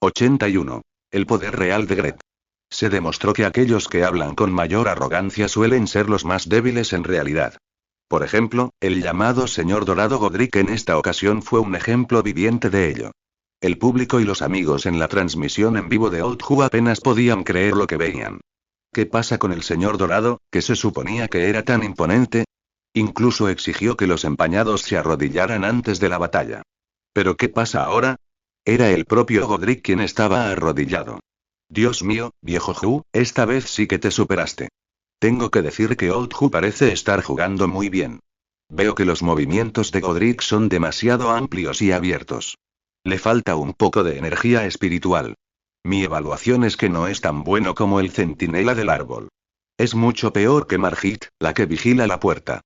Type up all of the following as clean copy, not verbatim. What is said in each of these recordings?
81. El poder real de Gret. Se demostró que aquellos que hablan con mayor arrogancia suelen ser los más débiles en realidad. Por ejemplo, el llamado señor Dorado Godric en esta ocasión fue un ejemplo viviente de ello. El público y los amigos en la transmisión en vivo de Old Who apenas podían creer lo que veían. ¿Qué pasa con el señor Dorado, que se suponía que era tan imponente? Incluso exigió que los empañados se arrodillaran antes de la batalla. ¿Pero qué pasa ahora? Era el propio Godric quien estaba arrodillado. Dios mío, viejo Who, esta vez sí que te superaste. Tengo que decir que Old Who parece estar jugando muy bien. Veo que los movimientos de Godric son demasiado amplios y abiertos. Le falta un poco de energía espiritual. Mi evaluación es que no es tan bueno como el centinela del árbol. Es mucho peor que Margit, la que vigila la puerta.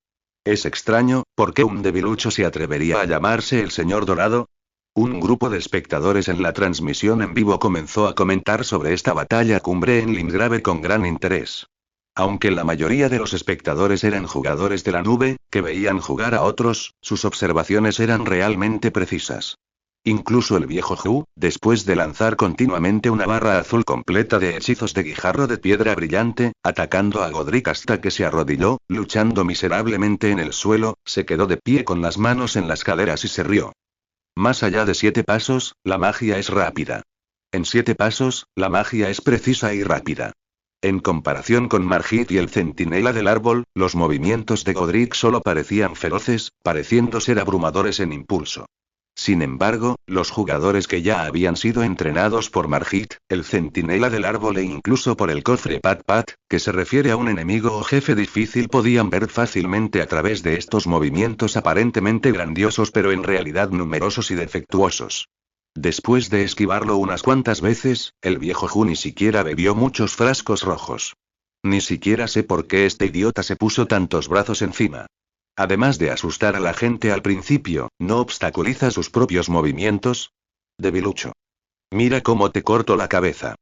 Es extraño, ¿por qué un debilucho se atrevería a llamarse el señor Dorado? Un grupo de espectadores en la transmisión en vivo comenzó a comentar sobre esta batalla cumbre en Limgrave con gran interés. Aunque la mayoría de los espectadores eran jugadores de la nube, que veían jugar a otros, sus observaciones eran realmente precisas. Incluso el viejo Who, después de lanzar continuamente una barra azul completa de hechizos de guijarro de piedra brillante, atacando a Godric hasta que se arrodilló, luchando miserablemente en el suelo, se quedó de pie con las manos en las caderas y se rió. Más allá de 7 pasos, la magia es rápida. En 7 pasos, la magia es precisa y rápida. En comparación con Margit y el centinela del árbol, los movimientos de Godric solo parecían feroces, pareciendo ser abrumadores en impulso. Sin embargo, los jugadores que ya habían sido entrenados por Margit, el centinela del árbol e incluso por el cofre Pat Pat, que se refiere a un enemigo o jefe difícil, podían ver fácilmente a través de estos movimientos aparentemente grandiosos pero en realidad numerosos y defectuosos. Después de esquivarlo unas cuantas veces, el viejo Who ni siquiera bebió muchos frascos rojos. Ni siquiera sé por qué este idiota se puso tantos brazos encima. Además de asustar a la gente al principio, ¿no obstaculiza sus propios movimientos? Debilucho. Mira cómo te corto la cabeza.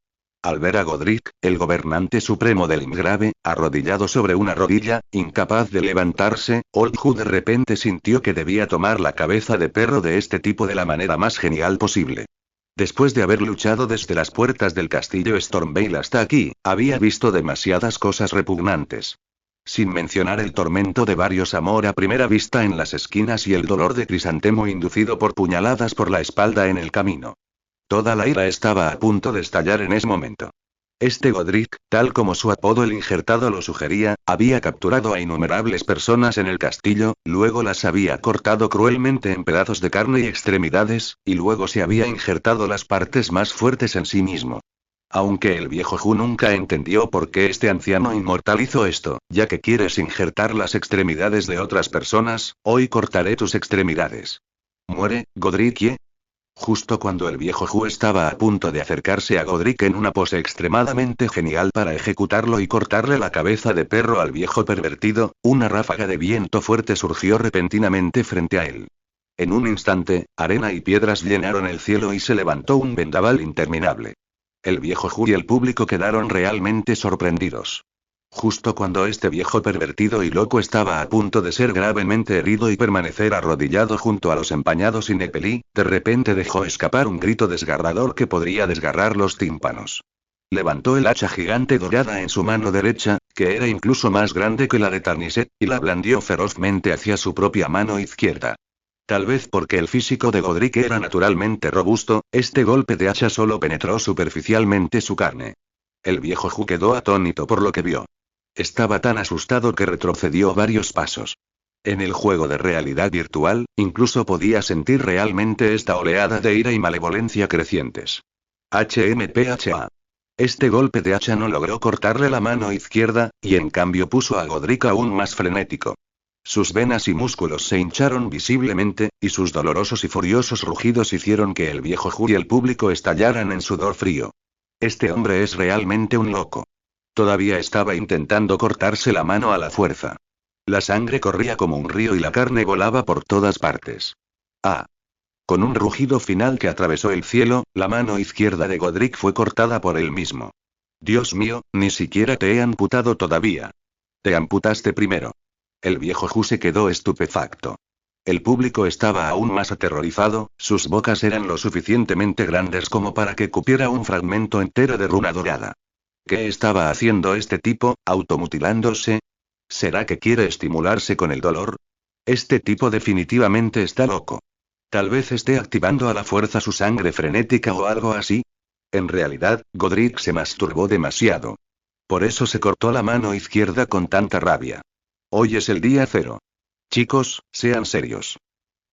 Al ver a Godric, el gobernante supremo del Limgrave, arrodillado sobre una rodilla, incapaz de levantarse, Old Who de repente sintió que debía tomar la cabeza de perro de este tipo de la manera más genial posible. Después de haber luchado desde las puertas del castillo Stormvale hasta aquí, había visto demasiadas cosas repugnantes. Sin mencionar el tormento de varios amor a primera vista en las esquinas y el dolor de Crisantemo inducido por puñaladas por la espalda en el camino. Toda la ira estaba a punto de estallar en ese momento. Este Godric, tal como su apodo el injertado lo sugería, había capturado a innumerables personas en el castillo, luego las había cortado cruelmente en pedazos de carne y extremidades, y luego se había injertado las partes más fuertes en sí mismo. Aunque el viejo Who nunca entendió por qué este anciano inmortal hizo esto, ya que quieres injertar las extremidades de otras personas, hoy cortaré tus extremidades. Muere, Godric. Justo cuando el viejo Who estaba a punto de acercarse a Godric en una pose extremadamente genial para ejecutarlo y cortarle la cabeza de perro al viejo pervertido, una ráfaga de viento fuerte surgió repentinamente frente a él. En un instante, arena y piedras llenaron el cielo y se levantó un vendaval interminable. El viejo Who y el público quedaron realmente sorprendidos. Justo cuando este viejo pervertido y loco estaba a punto de ser gravemente herido y permanecer arrodillado junto a los empañados y Nepelí, de repente dejó escapar un grito desgarrador que podría desgarrar los tímpanos. Levantó el hacha gigante dorada en su mano derecha, que era incluso más grande que la de Tarniset, y la blandió ferozmente hacia su propia mano izquierda. Tal vez porque el físico de Godric era naturalmente robusto, este golpe de hacha solo penetró superficialmente su carne. El viejo Who quedó atónito por lo que vio. Estaba tan asustado que retrocedió varios pasos. En el juego de realidad virtual, incluso podía sentir realmente esta oleada de ira y malevolencia crecientes. HMPHA. Este golpe de hacha no logró cortarle la mano izquierda, y en cambio puso a Godric aún más frenético. Sus venas y músculos se hincharon visiblemente, y sus dolorosos y furiosos rugidos hicieron que el viejo Who y el público estallaran en sudor frío. Este hombre es realmente un loco. Todavía estaba intentando cortarse la mano a la fuerza. La sangre corría como un río y la carne volaba por todas partes. ¡Ah! Con un rugido final que atravesó el cielo, la mano izquierda de Godric fue cortada por él mismo. Dios mío, ni siquiera te he amputado todavía. Te amputaste primero. El viejo Who se quedó estupefacto. El público estaba aún más aterrorizado, sus bocas eran lo suficientemente grandes como para que cupiera un fragmento entero de runa dorada. ¿Qué estaba haciendo este tipo, automutilándose? ¿Será que quiere estimularse con el dolor? Este tipo definitivamente está loco. Tal vez esté activando a la fuerza su sangre frenética o algo así. En realidad, Godric se masturbó demasiado. Por eso se cortó la mano izquierda con tanta rabia. Hoy es el día cero. Chicos, sean serios.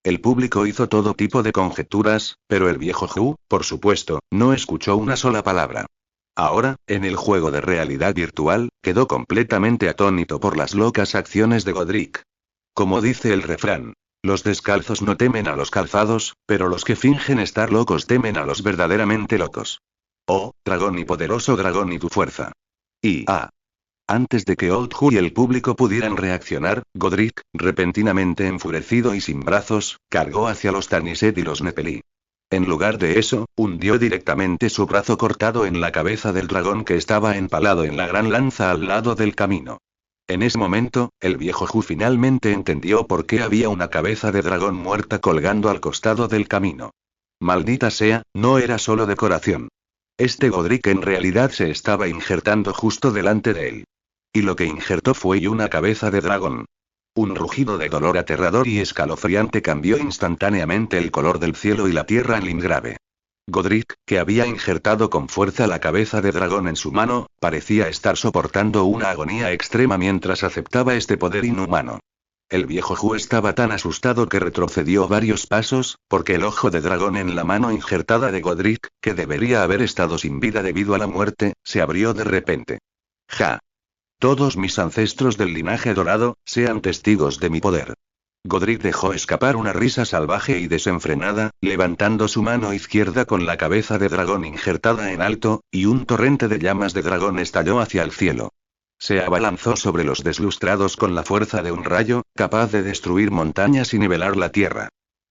El público hizo todo tipo de conjeturas, pero el viejo Hu, por supuesto, no escuchó una sola palabra. Ahora, en el juego de realidad virtual, quedó completamente atónito por las locas acciones de Godric. Como dice el refrán, los descalzos no temen a los calzados, pero los que fingen estar locos temen a los verdaderamente locos. Oh, dragón y poderoso dragón y tu fuerza. Antes de que Old Hu y el público pudieran reaccionar, Godric, repentinamente enfurecido y sin brazos, cargó hacia los Taniset y los Nepelí. En lugar de eso, hundió directamente su brazo cortado en la cabeza del dragón que estaba empalado en la gran lanza al lado del camino. En ese momento, el viejo Hu finalmente entendió por qué había una cabeza de dragón muerta colgando al costado del camino. Maldita sea, no era solo decoración. Este Godric en realidad se estaba injertando justo delante de él. Y lo que injertó fue una cabeza de dragón. Un rugido de dolor aterrador y escalofriante cambió instantáneamente el color del cielo y la tierra en Limgrave. Godric, que había injertado con fuerza la cabeza de dragón en su mano, parecía estar soportando una agonía extrema mientras aceptaba este poder inhumano. El viejo Hu estaba tan asustado que retrocedió varios pasos, porque el ojo de dragón en la mano injertada de Godric, que debería haber estado sin vida debido a la muerte, se abrió de repente. ¡Ja! Todos mis ancestros del linaje dorado, sean testigos de mi poder. Godric dejó escapar una risa salvaje y desenfrenada, levantando su mano izquierda con la cabeza de dragón injertada en alto, y un torrente de llamas de dragón estalló hacia el cielo. Se abalanzó sobre los deslustrados con la fuerza de un rayo, capaz de destruir montañas y nivelar la tierra.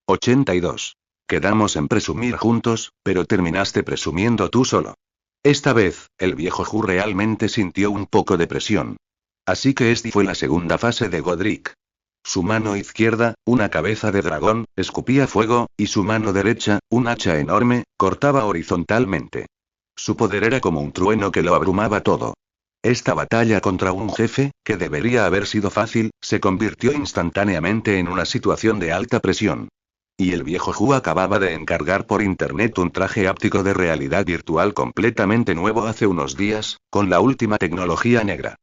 82. Quedamos en presumir juntos, pero terminaste presumiendo tú solo. Esta vez, el viejo Hu realmente sintió un poco de presión. Así que esta fue la segunda fase de Godric. Su mano izquierda, una cabeza de dragón, escupía fuego, y su mano derecha, un hacha enorme, cortaba horizontalmente. Su poder era como un trueno que lo abrumaba todo. Esta batalla contra un jefe, que debería haber sido fácil, se convirtió instantáneamente en una situación de alta presión. Y el viejo Hu acababa de encargar por internet un traje áptico de realidad virtual completamente nuevo hace unos días, con la última tecnología negra.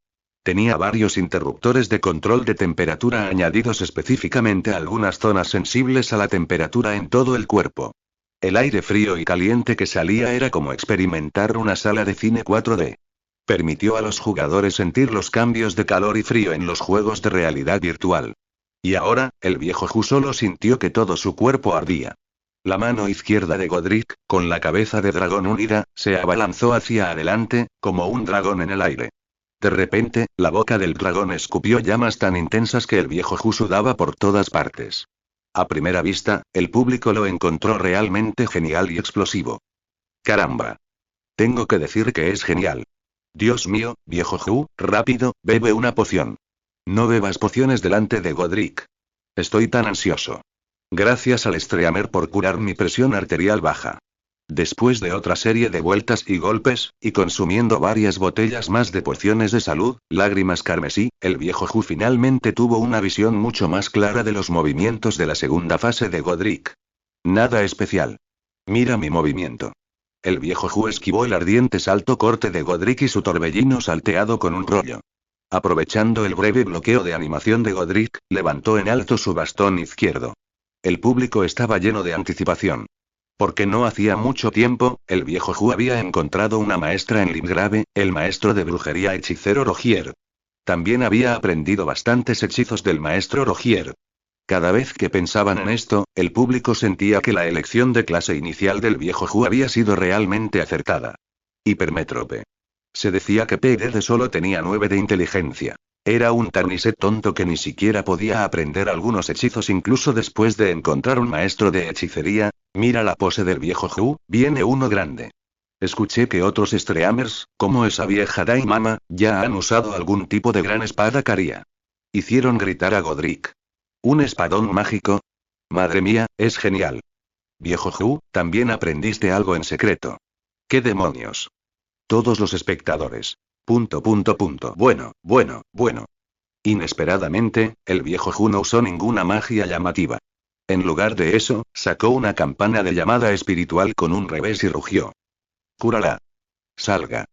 Tenía varios interruptores de control de temperatura añadidos específicamente a algunas zonas sensibles a la temperatura en todo el cuerpo. El aire frío y caliente que salía era como experimentar una sala de cine 4D. Permitió a los jugadores sentir los cambios de calor y frío en los juegos de realidad virtual. Y ahora, el viejo Hu solo sintió que todo su cuerpo ardía. La mano izquierda de Godric, con la cabeza de dragón unida, se abalanzó hacia adelante, como un dragón en el aire. De repente, la boca del dragón escupió llamas tan intensas que el viejo Hu sudaba por todas partes. A primera vista, el público lo encontró realmente genial y explosivo. ¡Caramba! Tengo que decir que es genial. Dios mío, viejo Hu, rápido, bebe una poción. No bebas pociones delante de Godric. Estoy tan ansioso. Gracias al Streamer por curar mi presión arterial baja. Después de otra serie de vueltas y golpes, y consumiendo varias botellas más de pociones de salud, lágrimas carmesí, el viejo Hu finalmente tuvo una visión mucho más clara de los movimientos de la segunda fase de Godric. Nada especial. Mira mi movimiento. El viejo Hu esquivó el ardiente salto corte de Godric y su torbellino salteado con un rollo. Aprovechando el breve bloqueo de animación de Godric, levantó en alto su bastón izquierdo. El público estaba lleno de anticipación. Porque no hacía mucho tiempo, el viejo Hu había encontrado una maestra en Limgrave, el maestro de brujería hechicero Rogier. También había aprendido bastantes hechizos del maestro Rogier. Cada vez que pensaban en esto, el público sentía que la elección de clase inicial del viejo Hu había sido realmente acertada. Hipermétrope. Se decía que PDD solo tenía 9 de inteligencia. Era un Taniset tonto que ni siquiera podía aprender algunos hechizos incluso después de encontrar un maestro de hechicería. Mira la pose del viejo Hu, viene uno grande. Escuché que otros streamers, como esa vieja Daimama, ya han usado algún tipo de gran espada caria. Hicieron gritar a Godric. ¿Un espadón mágico? Madre mía, es genial. Viejo Hu, también aprendiste algo en secreto. ¿Qué demonios? Todos los espectadores. Bueno, bueno, bueno. Inesperadamente, el viejo Hu no usó ninguna magia llamativa. En lugar de eso, sacó una campana de llamada espiritual con un revés y rugió. Cúrala. Salga.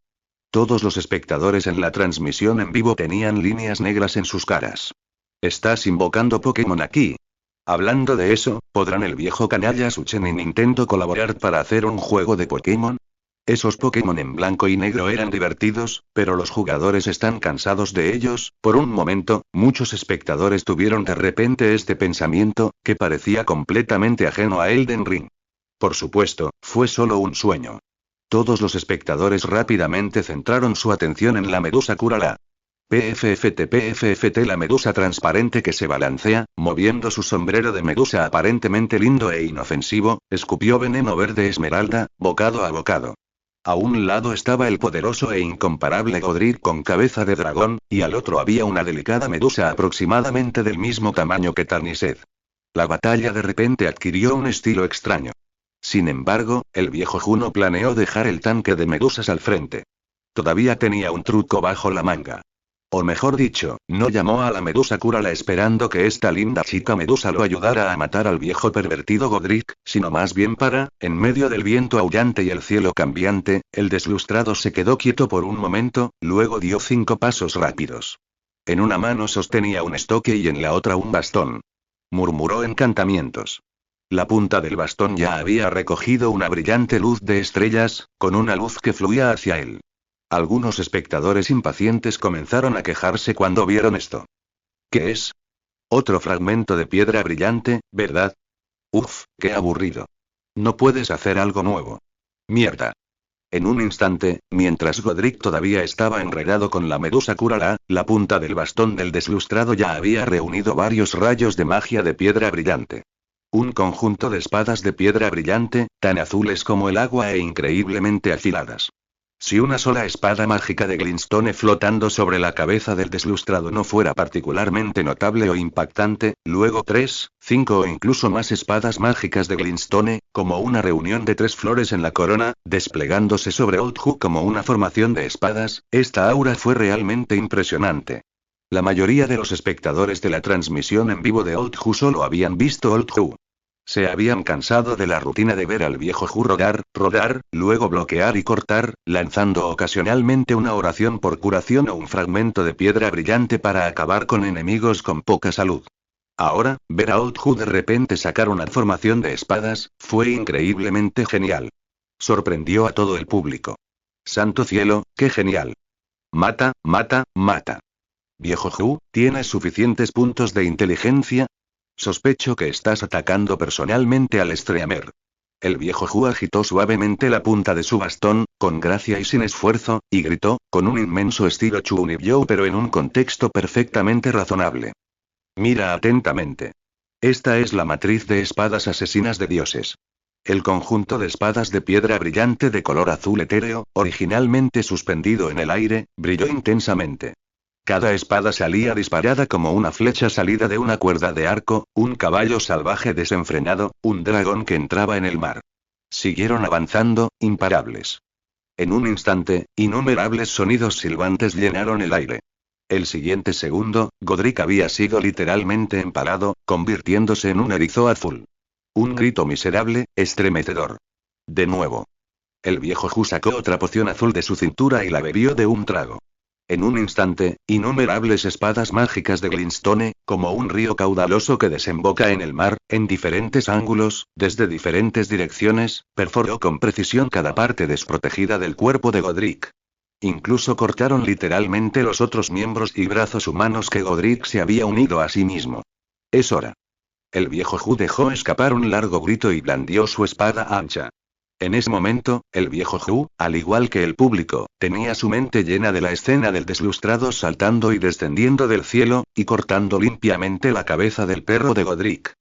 Todos los espectadores en la transmisión en vivo tenían líneas negras en sus caras. ¿Estás invocando Pokémon aquí? Hablando de eso, ¿podrán el viejo canalla Suchen y Nintendo colaborar para hacer un juego de Pokémon? Esos Pokémon en blanco y negro eran divertidos, pero los jugadores están cansados de ellos. Por un momento, muchos espectadores tuvieron de repente este pensamiento, que parecía completamente ajeno a Elden Ring. Por supuesto, fue solo un sueño. Todos los espectadores rápidamente centraron su atención en la medusa Cúrala. PFFT la medusa transparente que se balancea, moviendo su sombrero de medusa aparentemente lindo e inofensivo, escupió veneno verde esmeralda, bocado a bocado. A un lado estaba el poderoso e incomparable Godric con cabeza de dragón, y al otro había una delicada medusa aproximadamente del mismo tamaño que Tarnised. La batalla de repente adquirió un estilo extraño. Sin embargo, el viejo Juno planeó dejar el tanque de medusas al frente. Todavía tenía un truco bajo la manga. O mejor dicho, no llamó a la medusa Cúrala esperando que esta linda chica medusa lo ayudara a matar al viejo pervertido Godric, sino más bien para, en medio del viento aullante y el cielo cambiante, el deslustrado se quedó quieto por un momento, luego dio 5 pasos rápidos. En una mano sostenía un estoque y en la otra un bastón. Murmuró encantamientos. La punta del bastón ya había recogido una brillante luz de estrellas, con una luz que fluía hacia él. Algunos espectadores impacientes comenzaron a quejarse cuando vieron esto. ¿Qué es? Otro fragmento de piedra brillante, ¿verdad? Uf, qué aburrido. No puedes hacer algo nuevo. Mierda. En un instante, mientras Godric todavía estaba enredado con la medusa Cúrala, la punta del bastón del deslustrado ya había reunido varios rayos de magia de piedra brillante. Un conjunto de espadas de piedra brillante, tan azules como el agua e increíblemente afiladas. Si una sola espada mágica de Glintstone flotando sobre la cabeza del deslustrado no fuera particularmente notable o impactante, luego 3, 5 o incluso más espadas mágicas de Glintstone, como una reunión de 3 flores en la corona, desplegándose sobre Old Hu como una formación de espadas, esta aura fue realmente impresionante. La mayoría de los espectadores de la transmisión en vivo de Old Hu solo habían visto Old Hu. Se habían cansado de la rutina de ver al viejo Hu rodar, luego bloquear y cortar, lanzando ocasionalmente una oración por curación o un fragmento de piedra brillante para acabar con enemigos con poca salud. Ahora, ver a Old Hu de repente sacar una formación de espadas, fue increíblemente genial. Sorprendió a todo el público. ¡Santo cielo, qué genial! Mata, mata, mata. Viejo Hu, ¿tienes suficientes puntos de inteligencia? Sospecho que estás atacando personalmente al Streamer. El viejo Hu agitó suavemente la punta de su bastón, con gracia y sin esfuerzo, y gritó, con un inmenso estilo Chunibyo pero en un contexto perfectamente razonable. Mira atentamente. Esta es la matriz de espadas asesinas de dioses. El conjunto de espadas de piedra brillante de color azul etéreo, originalmente suspendido en el aire, brilló intensamente. Cada espada salía disparada como una flecha salida de una cuerda de arco, un caballo salvaje desenfrenado, un dragón que entraba en el mar. Siguieron avanzando, imparables. En un instante, innumerables sonidos silbantes llenaron el aire. El siguiente segundo, Godric había sido literalmente empalado, convirtiéndose en un erizo azul. Un grito miserable, estremecedor. De nuevo. El viejo Hu sacó otra poción azul de su cintura y la bebió de un trago. En un instante, innumerables espadas mágicas de Glintstone, como un río caudaloso que desemboca en el mar, en diferentes ángulos, desde diferentes direcciones, perforó con precisión cada parte desprotegida del cuerpo de Godric. Incluso cortaron literalmente los otros miembros y brazos humanos que Godric se había unido a sí mismo. Es hora. El viejo Hu dejó escapar un largo grito y blandió su espada ancha. En ese momento, el viejo Hu, al igual que el público, tenía su mente llena de la escena del deslustrado saltando y descendiendo del cielo, y cortando limpiamente la cabeza del perro de Godric.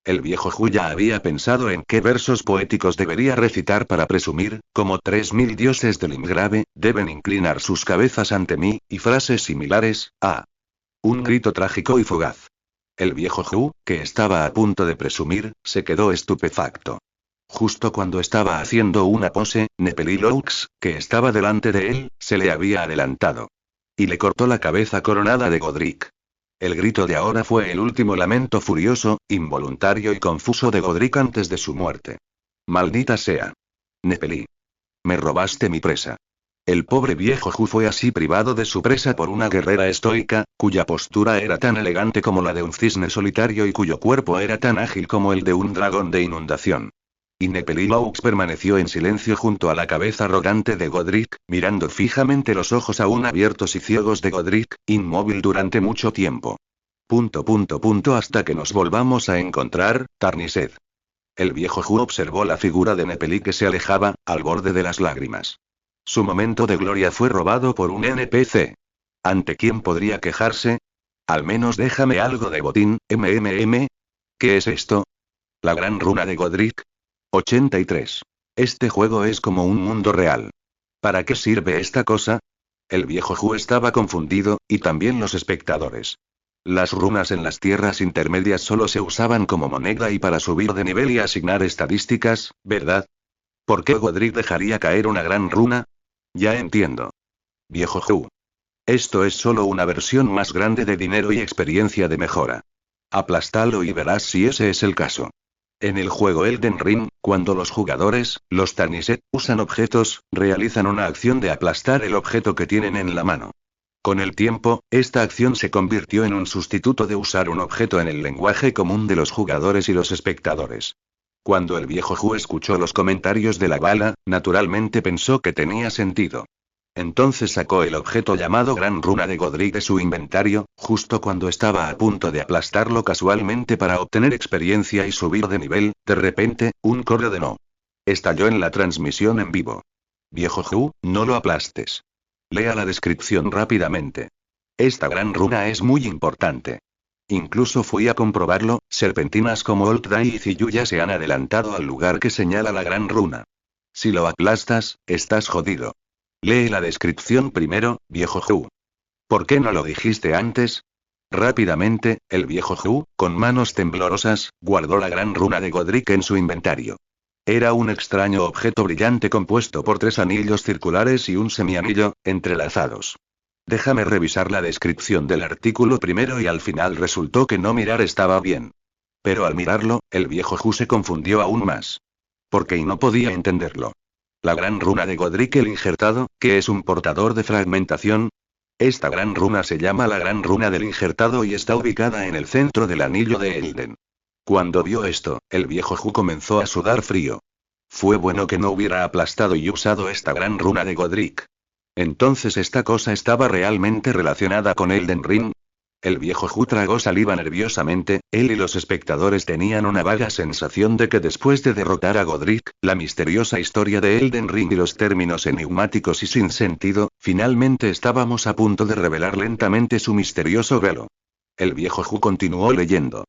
El viejo Hu ya había pensado en qué versos poéticos debería recitar para presumir, como 3000 dioses del Imgrave, deben inclinar sus cabezas ante mí, y frases similares, un grito trágico y fugaz. El viejo Hu, que estaba a punto de presumir, se quedó estupefacto. Justo cuando estaba haciendo una pose, Nepeliloux, que estaba delante de él, se le había adelantado. Y le cortó la cabeza coronada de Godric. El grito de ahora fue el último lamento furioso, involuntario y confuso de Godric antes de su muerte. Maldita sea. Nepeli. Me robaste mi presa. El pobre viejo Hu fue así privado de su presa por una guerrera estoica, cuya postura era tan elegante como la de un cisne solitario y cuyo cuerpo era tan ágil como el de un dragón de inundación. Y Nepeliloux permaneció en silencio junto a la cabeza arrogante de Godric, mirando fijamente los ojos aún abiertos y ciegos de Godric, inmóvil durante mucho tiempo. Hasta que nos volvamos a encontrar, Tarnised. El viejo Hu observó la figura de Nepeli que se alejaba, al borde de las lágrimas. Su momento de gloria fue robado por un NPC. ¿Ante quién podría quejarse? Al menos déjame algo de botín, MMM. ¿Qué es esto? ¿La gran runa de Godric? 83. Este juego es como un mundo real. ¿Para qué sirve esta cosa? El viejo Hu estaba confundido, y también los espectadores. Las runas en las tierras intermedias solo se usaban como moneda y para subir de nivel y asignar estadísticas, ¿verdad? ¿Por qué Godric dejaría caer una gran runa? Ya entiendo. Viejo Hu. Esto es solo una versión más grande de dinero y experiencia de mejora. Aplástalo y verás si ese es el caso. En el juego Elden Ring, cuando los jugadores, los Tarnised, usan objetos, realizan una acción de aplastar el objeto que tienen en la mano. Con el tiempo, esta acción se convirtió en un sustituto de usar un objeto en el lenguaje común de los jugadores y los espectadores. Cuando el viejo Hu escuchó los comentarios de la bala, naturalmente pensó que tenía sentido. Entonces sacó el objeto llamado Gran Runa de Godric de su inventario, justo cuando estaba a punto de aplastarlo casualmente para obtener experiencia y subir de nivel, de repente, un coro de no. Estalló en la transmisión en vivo. Viejo Hu, no lo aplastes. Lea la descripción rápidamente. Esta gran runa es muy importante. Incluso fui a comprobarlo, serpentinas como Oldrai y Ziyuya se han adelantado al lugar que señala la gran runa. Si lo aplastas, estás jodido. Lee la descripción primero, viejo Hu. ¿Por qué no lo dijiste antes? Rápidamente, el viejo Hu, con manos temblorosas, guardó la gran runa de Godric en su inventario. Era un extraño objeto brillante compuesto por 3 anillos circulares y un semianillo, entrelazados. Déjame revisar la descripción del artículo primero y al final resultó que no mirar estaba bien. Pero al mirarlo, el viejo Hu se confundió aún más. Porque no podía entenderlo. La gran runa de Godric el injertado, que es un portador de fragmentación. Esta gran runa se llama la gran runa del injertado y está ubicada en el centro del anillo de Elden. Cuando vio esto, el viejo Hu comenzó a sudar frío. Fue bueno que no hubiera aplastado y usado esta gran runa de Godric. Entonces esta cosa estaba realmente relacionada con Elden Ring. El viejo Hu tragó saliva nerviosamente, él y los espectadores tenían una vaga sensación de que después de derrotar a Godric, la misteriosa historia de Elden Ring y los términos enigmáticos y sin sentido, finalmente estábamos a punto de revelar lentamente su misterioso velo. El viejo Hu continuó leyendo.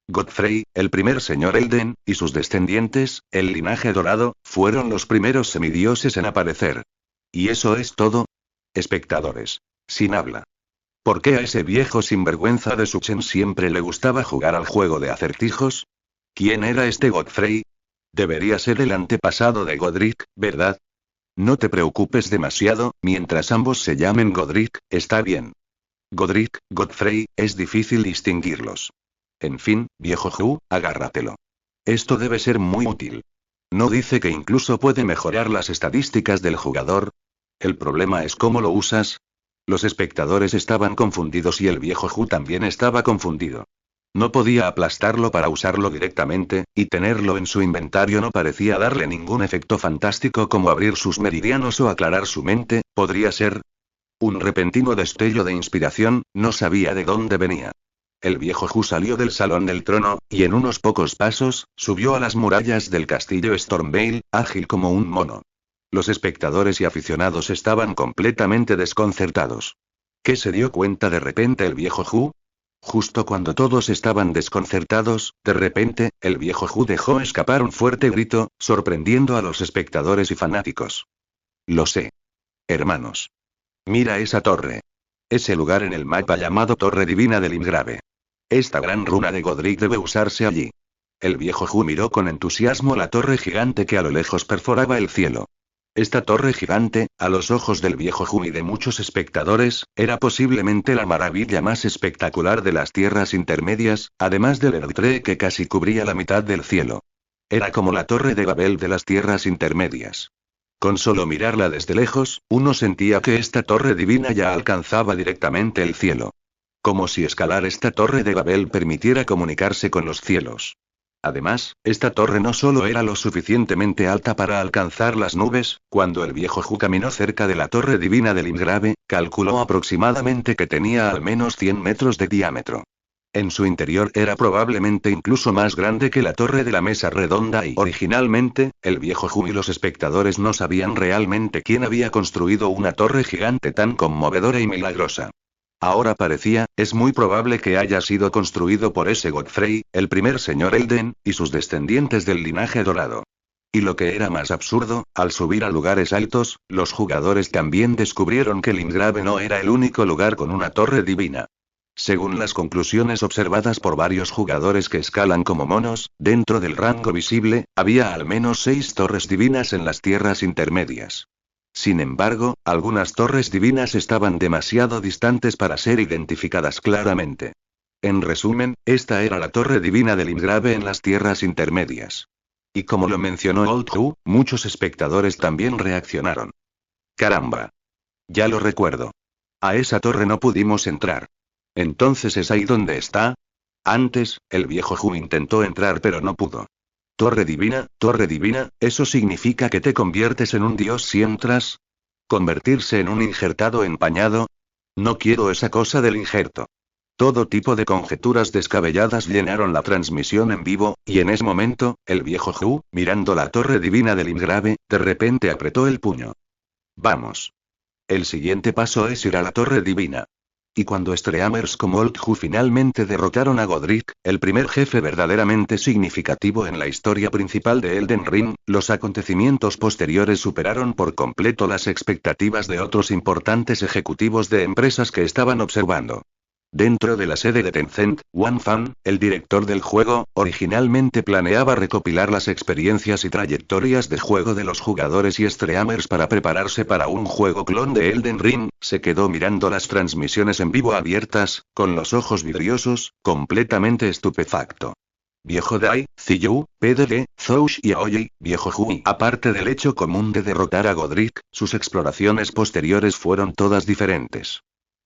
Godfrey, el primer señor Elden, y sus descendientes, el linaje dorado, fueron los primeros semidioses en aparecer. ¿Y eso es todo? Espectadores. Sin habla. ¿Por qué a ese viejo sinvergüenza de Suchen siempre le gustaba jugar al juego de acertijos? ¿Quién era este Godfrey? Debería ser el antepasado de Godric, ¿verdad? No te preocupes demasiado, mientras ambos se llamen Godric, está bien. Godric, Godfrey, es difícil distinguirlos. En fin, viejo Hu, agárratelo. Esto debe ser muy útil. ¿No dice que incluso puede mejorar las estadísticas del jugador? El problema es cómo lo usas. Los espectadores estaban confundidos y el viejo Hu también estaba confundido. No podía aplastarlo para usarlo directamente, y tenerlo en su inventario no parecía darle ningún efecto fantástico como abrir sus meridianos o aclarar su mente, podría ser. Un repentino destello de inspiración, no sabía de dónde venía. El viejo Hu salió del salón del trono, y en unos pocos pasos, subió a las murallas del castillo Stormveil, ágil como un mono. Los espectadores y aficionados estaban completamente desconcertados. ¿Qué se dio cuenta de repente el viejo Hu? Justo cuando todos estaban desconcertados, de repente, el viejo Hu dejó escapar un fuerte grito, sorprendiendo a los espectadores y fanáticos. Lo sé. Hermanos. Mira esa torre. Ese lugar en el mapa llamado Torre Divina del Imgrave. Esta gran runa de Godric debe usarse allí. El viejo Hu miró con entusiasmo la torre gigante que a lo lejos perforaba el cielo. Esta torre gigante, a los ojos del viejo Hu y de muchos espectadores, era posiblemente la maravilla más espectacular de las tierras intermedias, además del Erdtree que casi cubría la mitad del cielo. Era como la torre de Babel de las tierras intermedias. Con solo mirarla desde lejos, uno sentía que esta torre divina ya alcanzaba directamente el cielo. Como si escalar esta torre de Babel permitiera comunicarse con los cielos. Además, esta torre no solo era lo suficientemente alta para alcanzar las nubes, cuando el viejo Hu caminó cerca de la torre divina del Limgrave, calculó aproximadamente que tenía al menos 100 metros de diámetro. En su interior era probablemente incluso más grande que la torre de la mesa redonda y originalmente, el viejo Hu y los espectadores no sabían realmente quién había construido una torre gigante tan conmovedora y milagrosa. Ahora parecía, es muy probable que haya sido construido por ese Godfrey, el primer señor Elden, y sus descendientes del linaje dorado. Y lo que era más absurdo, al subir a lugares altos, los jugadores también descubrieron que Limgrave no era el único lugar con una torre divina. Según las conclusiones observadas por varios jugadores que escalan como monos, dentro del rango visible, había al menos 6 torres divinas en las tierras intermedias. Sin embargo, algunas torres divinas estaban demasiado distantes para ser identificadas claramente. En resumen, esta era la torre divina del Limgrave en las tierras intermedias. Y como lo mencionó Old Hu, muchos espectadores también reaccionaron. ¡Caramba! Ya lo recuerdo. A esa torre no pudimos entrar. ¿Entonces es ahí donde está? Antes, el viejo Hu intentó entrar pero no pudo. Torre divina, ¿eso significa que te conviertes en un dios si entras? ¿Convertirse en un injertado empañado? No quiero esa cosa del injerto. Todo tipo de conjeturas descabelladas llenaron la transmisión en vivo, y en ese momento, el viejo Hu, mirando la torre divina del Limgrave, de repente apretó el puño. Vamos. El siguiente paso es ir a la torre divina. Y cuando Streamers como Old Hu finalmente derrotaron a Godric, el primer jefe verdaderamente significativo en la historia principal de Elden Ring, los acontecimientos posteriores superaron por completo las expectativas de otros importantes ejecutivos de empresas que estaban observando. Dentro de la sede de Tencent, Wang Fan, el director del juego, originalmente planeaba recopilar las experiencias y trayectorias de juego de los jugadores y streamers para prepararse para un juego clon de Elden Ring. Se quedó mirando las transmisiones en vivo abiertas, con los ojos vidriosos, completamente estupefacto. Viejo Dai, Ziyu, PDG, Zhoush y Aoyi, viejo Hui. Aparte del hecho común de derrotar a Godric, sus exploraciones posteriores fueron todas diferentes.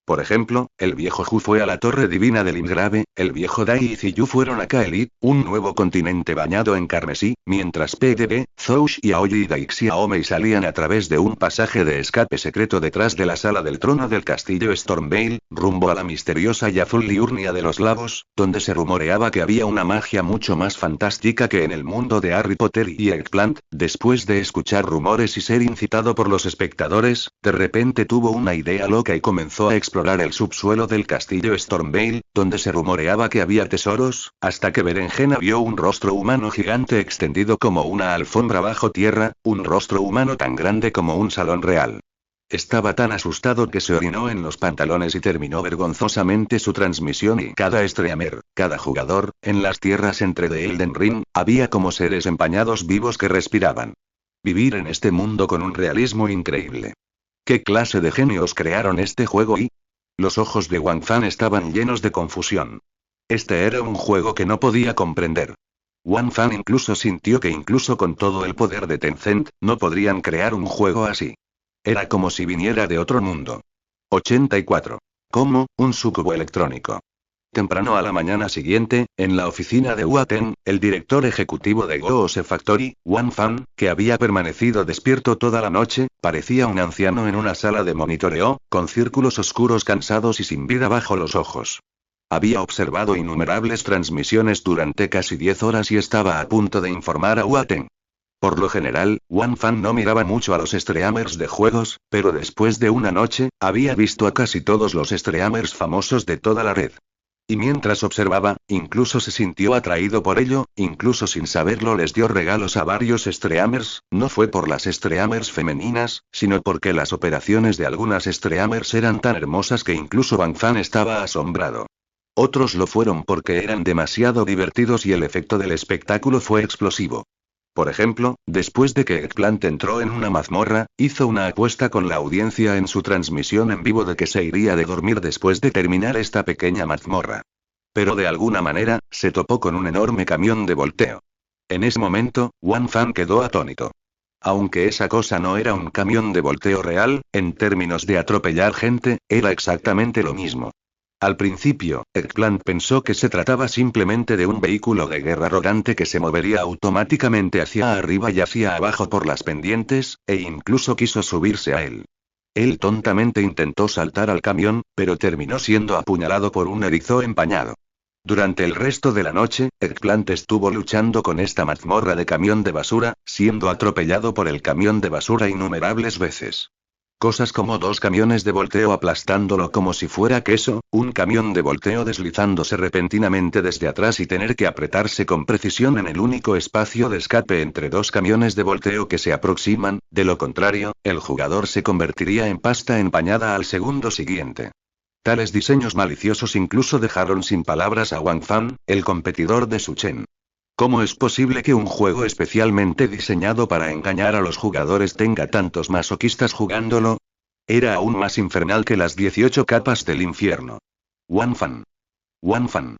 Por ejemplo, el viejo Hu fue a la torre divina del Limgrave, el viejo Dai y Ziyu fueron a Kaelit, un nuevo continente bañado en carmesí, mientras PDB, Zhoush y Aoyi y Daixiaomei salían a través de un pasaje de escape secreto detrás de la sala del trono del castillo Stormveil, rumbo a la misteriosa y azul liurnia de los lagos, donde se rumoreaba que había una magia mucho más fantástica que en el mundo de Harry Potter y Eggplant. Después de escuchar rumores y ser incitado por los espectadores, de repente tuvo una idea loca y comenzó a explorar el subsuelo del castillo Stormveil, donde se rumoreaba que había tesoros, hasta que Berenjena vio un rostro humano gigante extendido como una alfombra bajo tierra, un rostro humano tan grande como un salón real. Estaba tan asustado que se orinó en los pantalones y terminó vergonzosamente su transmisión y cada streamer, cada jugador, en las tierras entre de Elden Ring, había como seres empañados vivos que respiraban. Vivir en este mundo con un realismo increíble. ¿Qué clase de genios crearon este juego y? Los ojos de Wang Fan estaban llenos de confusión. Este era un juego que no podía comprender. Wang Fan incluso sintió que incluso con todo el poder de Tencent, no podrían crear un juego así. Era como si viniera de otro mundo. 84. ¿Cómo? Un sucubo electrónico. Temprano a la mañana siguiente, en la oficina de Uaten, el director ejecutivo de Goose Factory, Wang Fan, que había permanecido despierto toda la noche, parecía un anciano en una sala de monitoreo, con círculos oscuros cansados y sin vida bajo los ojos. Había observado innumerables transmisiones durante casi 10 horas y estaba a punto de informar a Uaten. Por lo general, Wang Fan no miraba mucho a los streamers de juegos, pero después de una noche, había visto a casi todos los streamers famosos de toda la red. Y mientras observaba, incluso se sintió atraído por ello, incluso sin saberlo les dio regalos a varios streamers. No fue por las streamers femeninas, sino porque las operaciones de algunas streamers eran tan hermosas que incluso Wang Fan estaba asombrado. Otros lo fueron porque eran demasiado divertidos y el efecto del espectáculo fue explosivo. Por ejemplo, después de que Eggplant entró en una mazmorra, hizo una apuesta con la audiencia en su transmisión en vivo de que se iría de dormir después de terminar esta pequeña mazmorra. Pero de alguna manera, se topó con un enorme camión de volteo. En ese momento, Wang Fan quedó atónito. Aunque esa cosa no era un camión de volteo real, en términos de atropellar gente, era exactamente lo mismo. Al principio, Eggplant pensó que se trataba simplemente de un vehículo de guerra arrogante que se movería automáticamente hacia arriba y hacia abajo por las pendientes, e incluso quiso subirse a él. Él tontamente intentó saltar al camión, pero terminó siendo apuñalado por un erizo empañado. Durante el resto de la noche, Eggplant estuvo luchando con esta mazmorra de camión de basura, siendo atropellado por el camión de basura innumerables veces. Cosas como 2 camiones de volteo aplastándolo como si fuera queso, un camión de volteo deslizándose repentinamente desde atrás y tener que apretarse con precisión en el único espacio de escape entre 2 camiones de volteo que se aproximan, de lo contrario, el jugador se convertiría en pasta empañada al segundo siguiente. Tales diseños maliciosos incluso dejaron sin palabras a Wang Fan, el competidor de Su Chen. ¿Cómo es posible que un juego especialmente diseñado para engañar a los jugadores tenga tantos masoquistas jugándolo? Era aún más infernal que las 18 capas del infierno. Wang Fan. Wang Fan.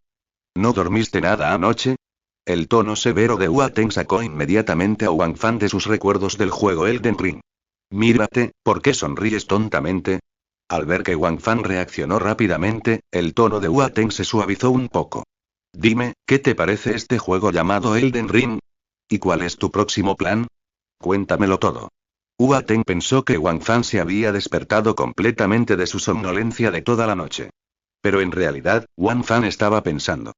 ¿No dormiste nada anoche? El tono severo de Hua Teng sacó inmediatamente a Wang Fan de sus recuerdos del juego Elden Ring. Mírate, ¿por qué sonríes tontamente? Al ver que Wang Fan reaccionó rápidamente, el tono de Hua Teng se suavizó un poco. Dime, ¿qué te parece este juego llamado Elden Ring? ¿Y cuál es tu próximo plan? Cuéntamelo todo. Hua Teng pensó que Wang Fan se había despertado completamente de su somnolencia de toda la noche. Pero en realidad, Wang Fan estaba pensando.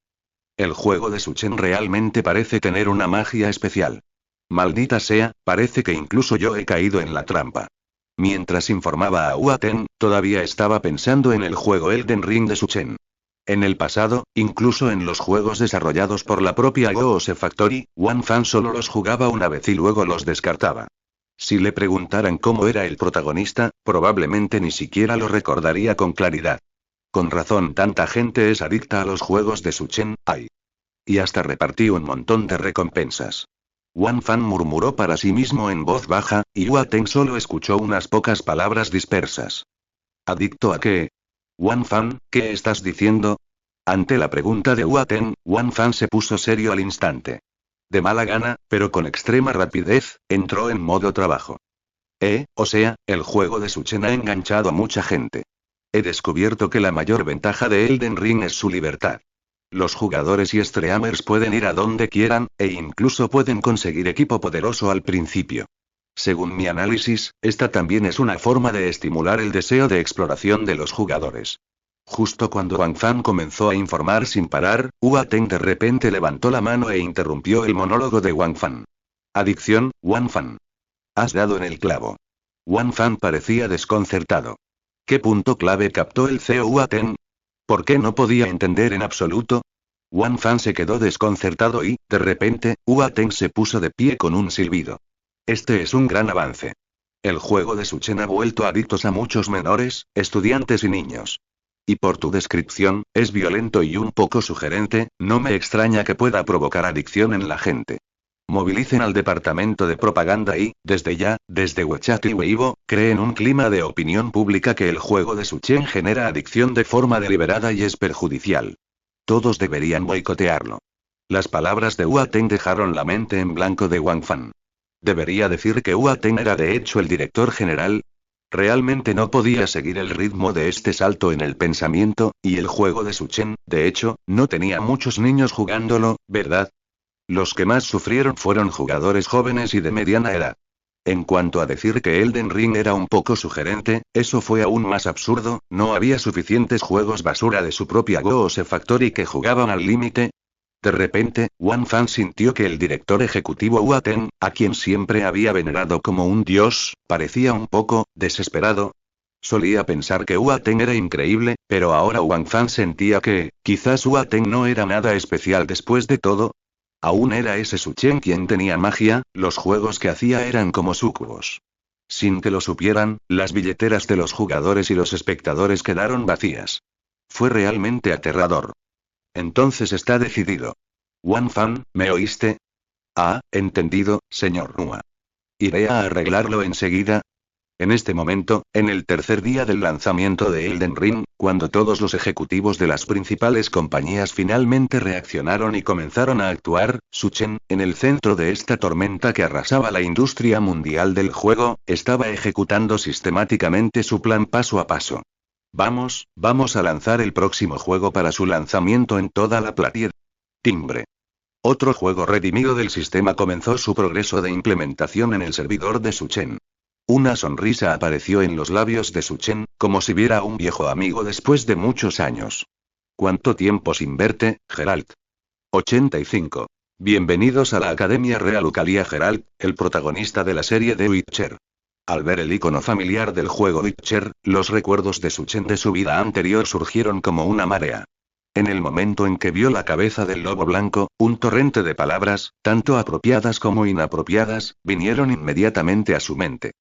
El juego de Su Chen realmente parece tener una magia especial. Maldita sea, parece que incluso yo he caído en la trampa. Mientras informaba a Hua Teng, todavía estaba pensando en el juego Elden Ring de Su Chen. En el pasado, incluso en los juegos desarrollados por la propia Goose Factory, Wang Fan solo los jugaba una vez y luego los descartaba. Si le preguntaran cómo era el protagonista, probablemente ni siquiera lo recordaría con claridad. Con razón tanta gente es adicta a los juegos de Su Chen, ¡ay! Y hasta repartí un montón de recompensas. Wang Fan murmuró para sí mismo en voz baja, y Hua Teng solo escuchó unas pocas palabras dispersas. ¿Adicto a qué? Wang Fan, ¿qué estás diciendo? Ante la pregunta de Hua Teng, Wang Fan se puso serio al instante. De mala gana, pero con extrema rapidez, entró en modo trabajo. O sea, el juego de Su Chen ha enganchado a mucha gente. He descubierto que la mayor ventaja de Elden Ring es su libertad. Los jugadores y streamers pueden ir a donde quieran, e incluso pueden conseguir equipo poderoso al principio. Según mi análisis, esta también es una forma de estimular el deseo de exploración de los jugadores. Justo cuando Wang Fan comenzó a informar sin parar, Hua Teng de repente levantó la mano e interrumpió el monólogo de Wang Fan. Adicción, Wang Fan. Has dado en el clavo. Wang Fan parecía desconcertado. ¿Qué punto clave captó el CEO Hua Teng? ¿Por qué no podía entender en absoluto? Wang Fan se quedó desconcertado y, de repente, Hua Teng se puso de pie con un silbido. Este es un gran avance. El juego de Su Chen ha vuelto adictos a muchos menores, estudiantes y niños. Y por tu descripción, es violento y un poco sugerente, no me extraña que pueda provocar adicción en la gente. Movilicen al departamento de propaganda y, desde ya, desde WeChat y Weibo, creen un clima de opinión pública que el juego de Su Chen genera adicción de forma deliberada y es perjudicial. Todos deberían boicotearlo. Las palabras de Hua Teng dejaron la mente en blanco de Wang Fan. ¿Debería decir que Hua Teng era de hecho el director general? Realmente no podía seguir el ritmo de este salto en el pensamiento, y el juego de Su Chen, de hecho, no tenía muchos niños jugándolo, ¿verdad? Los que más sufrieron fueron jugadores jóvenes y de mediana edad. En cuanto a decir que Elden Ring era un poco sugerente, eso fue aún más absurdo, no había suficientes juegos basura de su propia Goose Factory que jugaban al límite. De repente, Wang Fan sintió que el director ejecutivo Hua Teng, a quien siempre había venerado como un dios, parecía un poco desesperado. Solía pensar que Hua Teng era increíble, pero ahora Wang Fan sentía que, quizás Hua Teng no era nada especial después de todo. Aún era ese Su Chen quien tenía magia, los juegos que hacía eran como sucubos. Sin que lo supieran, las billeteras de los jugadores y los espectadores quedaron vacías. Fue realmente aterrador. Entonces está decidido. Wan Fan, ¿me oíste? Ah, entendido, señor Nua. Iré a arreglarlo enseguida. En este momento, en el tercer día del lanzamiento de Elden Ring, cuando todos los ejecutivos de las principales compañías finalmente reaccionaron y comenzaron a actuar, Su Chen, en el centro de esta tormenta que arrasaba la industria mundial del juego, estaba ejecutando sistemáticamente su plan paso a paso. Vamos a lanzar el próximo juego para su lanzamiento en toda la platier. Timbre. Otro juego redimido del sistema comenzó su progreso de implementación en el servidor de Su Chen. Una sonrisa apareció en los labios de Su Chen, como si viera a un viejo amigo después de muchos años. ¿Cuánto tiempo sin verte, Geralt? 85. Bienvenidos a la Academia Real Ucalia Geralt, el protagonista de la serie de Witcher. Al ver el icono familiar del juego Witcher, los recuerdos de Su Chen de su vida anterior surgieron como una marea. En el momento en que vio la cabeza del lobo blanco, un torrente de palabras, tanto apropiadas como inapropiadas, vinieron inmediatamente a su mente.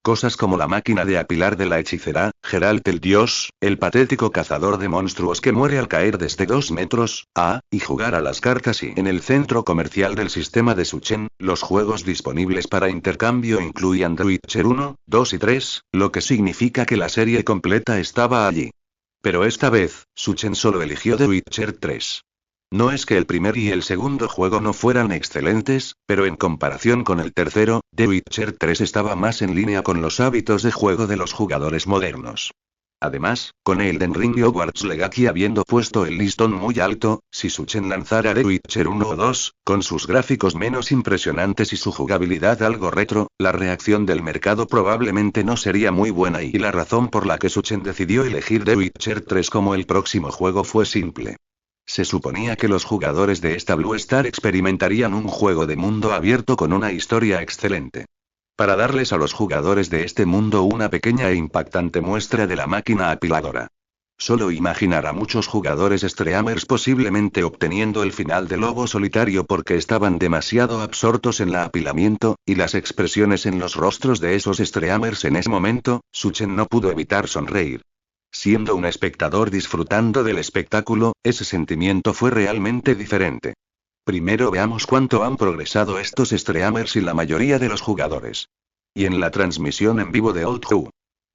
Cosas como la máquina de apilar de la hechicera, Geralt el dios, el patético cazador de monstruos que muere al caer desde 2 metros, y jugar a las cartas y en el centro comercial del sistema de Su Chen, los juegos disponibles para intercambio incluían The Witcher 1, 2 y 3, lo que significa que la serie completa estaba allí. Pero esta vez, Su Chen solo eligió The Witcher 3. No es que el primer y el segundo juego no fueran excelentes, pero en comparación con el tercero, The Witcher 3 estaba más en línea con los hábitos de juego de los jugadores modernos. Además, con Elden Ring y Hogwarts Legacy habiendo puesto el listón muy alto, si Su Chen lanzara The Witcher 1 o 2, con sus gráficos menos impresionantes y su jugabilidad algo retro, la reacción del mercado probablemente no sería muy buena y la razón por la que Su Chen decidió elegir The Witcher 3 como el próximo juego fue simple. Se suponía que los jugadores de esta Blue Star experimentarían un juego de mundo abierto con una historia excelente. Para darles a los jugadores de este mundo una pequeña e impactante muestra de la máquina apiladora. Solo imaginar a muchos jugadores streamers posiblemente obteniendo el final de Lobo Solitario porque estaban demasiado absortos en el apilamiento, y las expresiones en los rostros de esos streamers en ese momento, Su Chen no pudo evitar sonreír. Siendo un espectador disfrutando del espectáculo, ese sentimiento fue realmente diferente. Primero veamos cuánto han progresado estos streamers y la mayoría de los jugadores. Y en la transmisión en vivo de Old Who.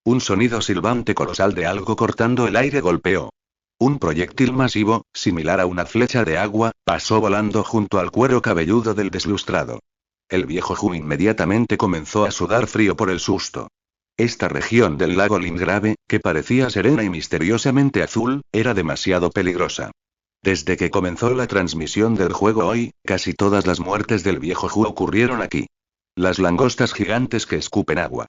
Un sonido silbante colosal de algo cortando el aire golpeó. Un proyectil masivo, similar a una flecha de agua, pasó volando junto al cuero cabelludo del deslustrado. El viejo Who inmediatamente comenzó a sudar frío por el susto. Esta región del lago Limgrave, que parecía serena y misteriosamente azul, era demasiado peligrosa. Desde que comenzó la transmisión del juego hoy, casi todas las muertes del viejo Who ocurrieron aquí. Las langostas gigantes que escupen agua.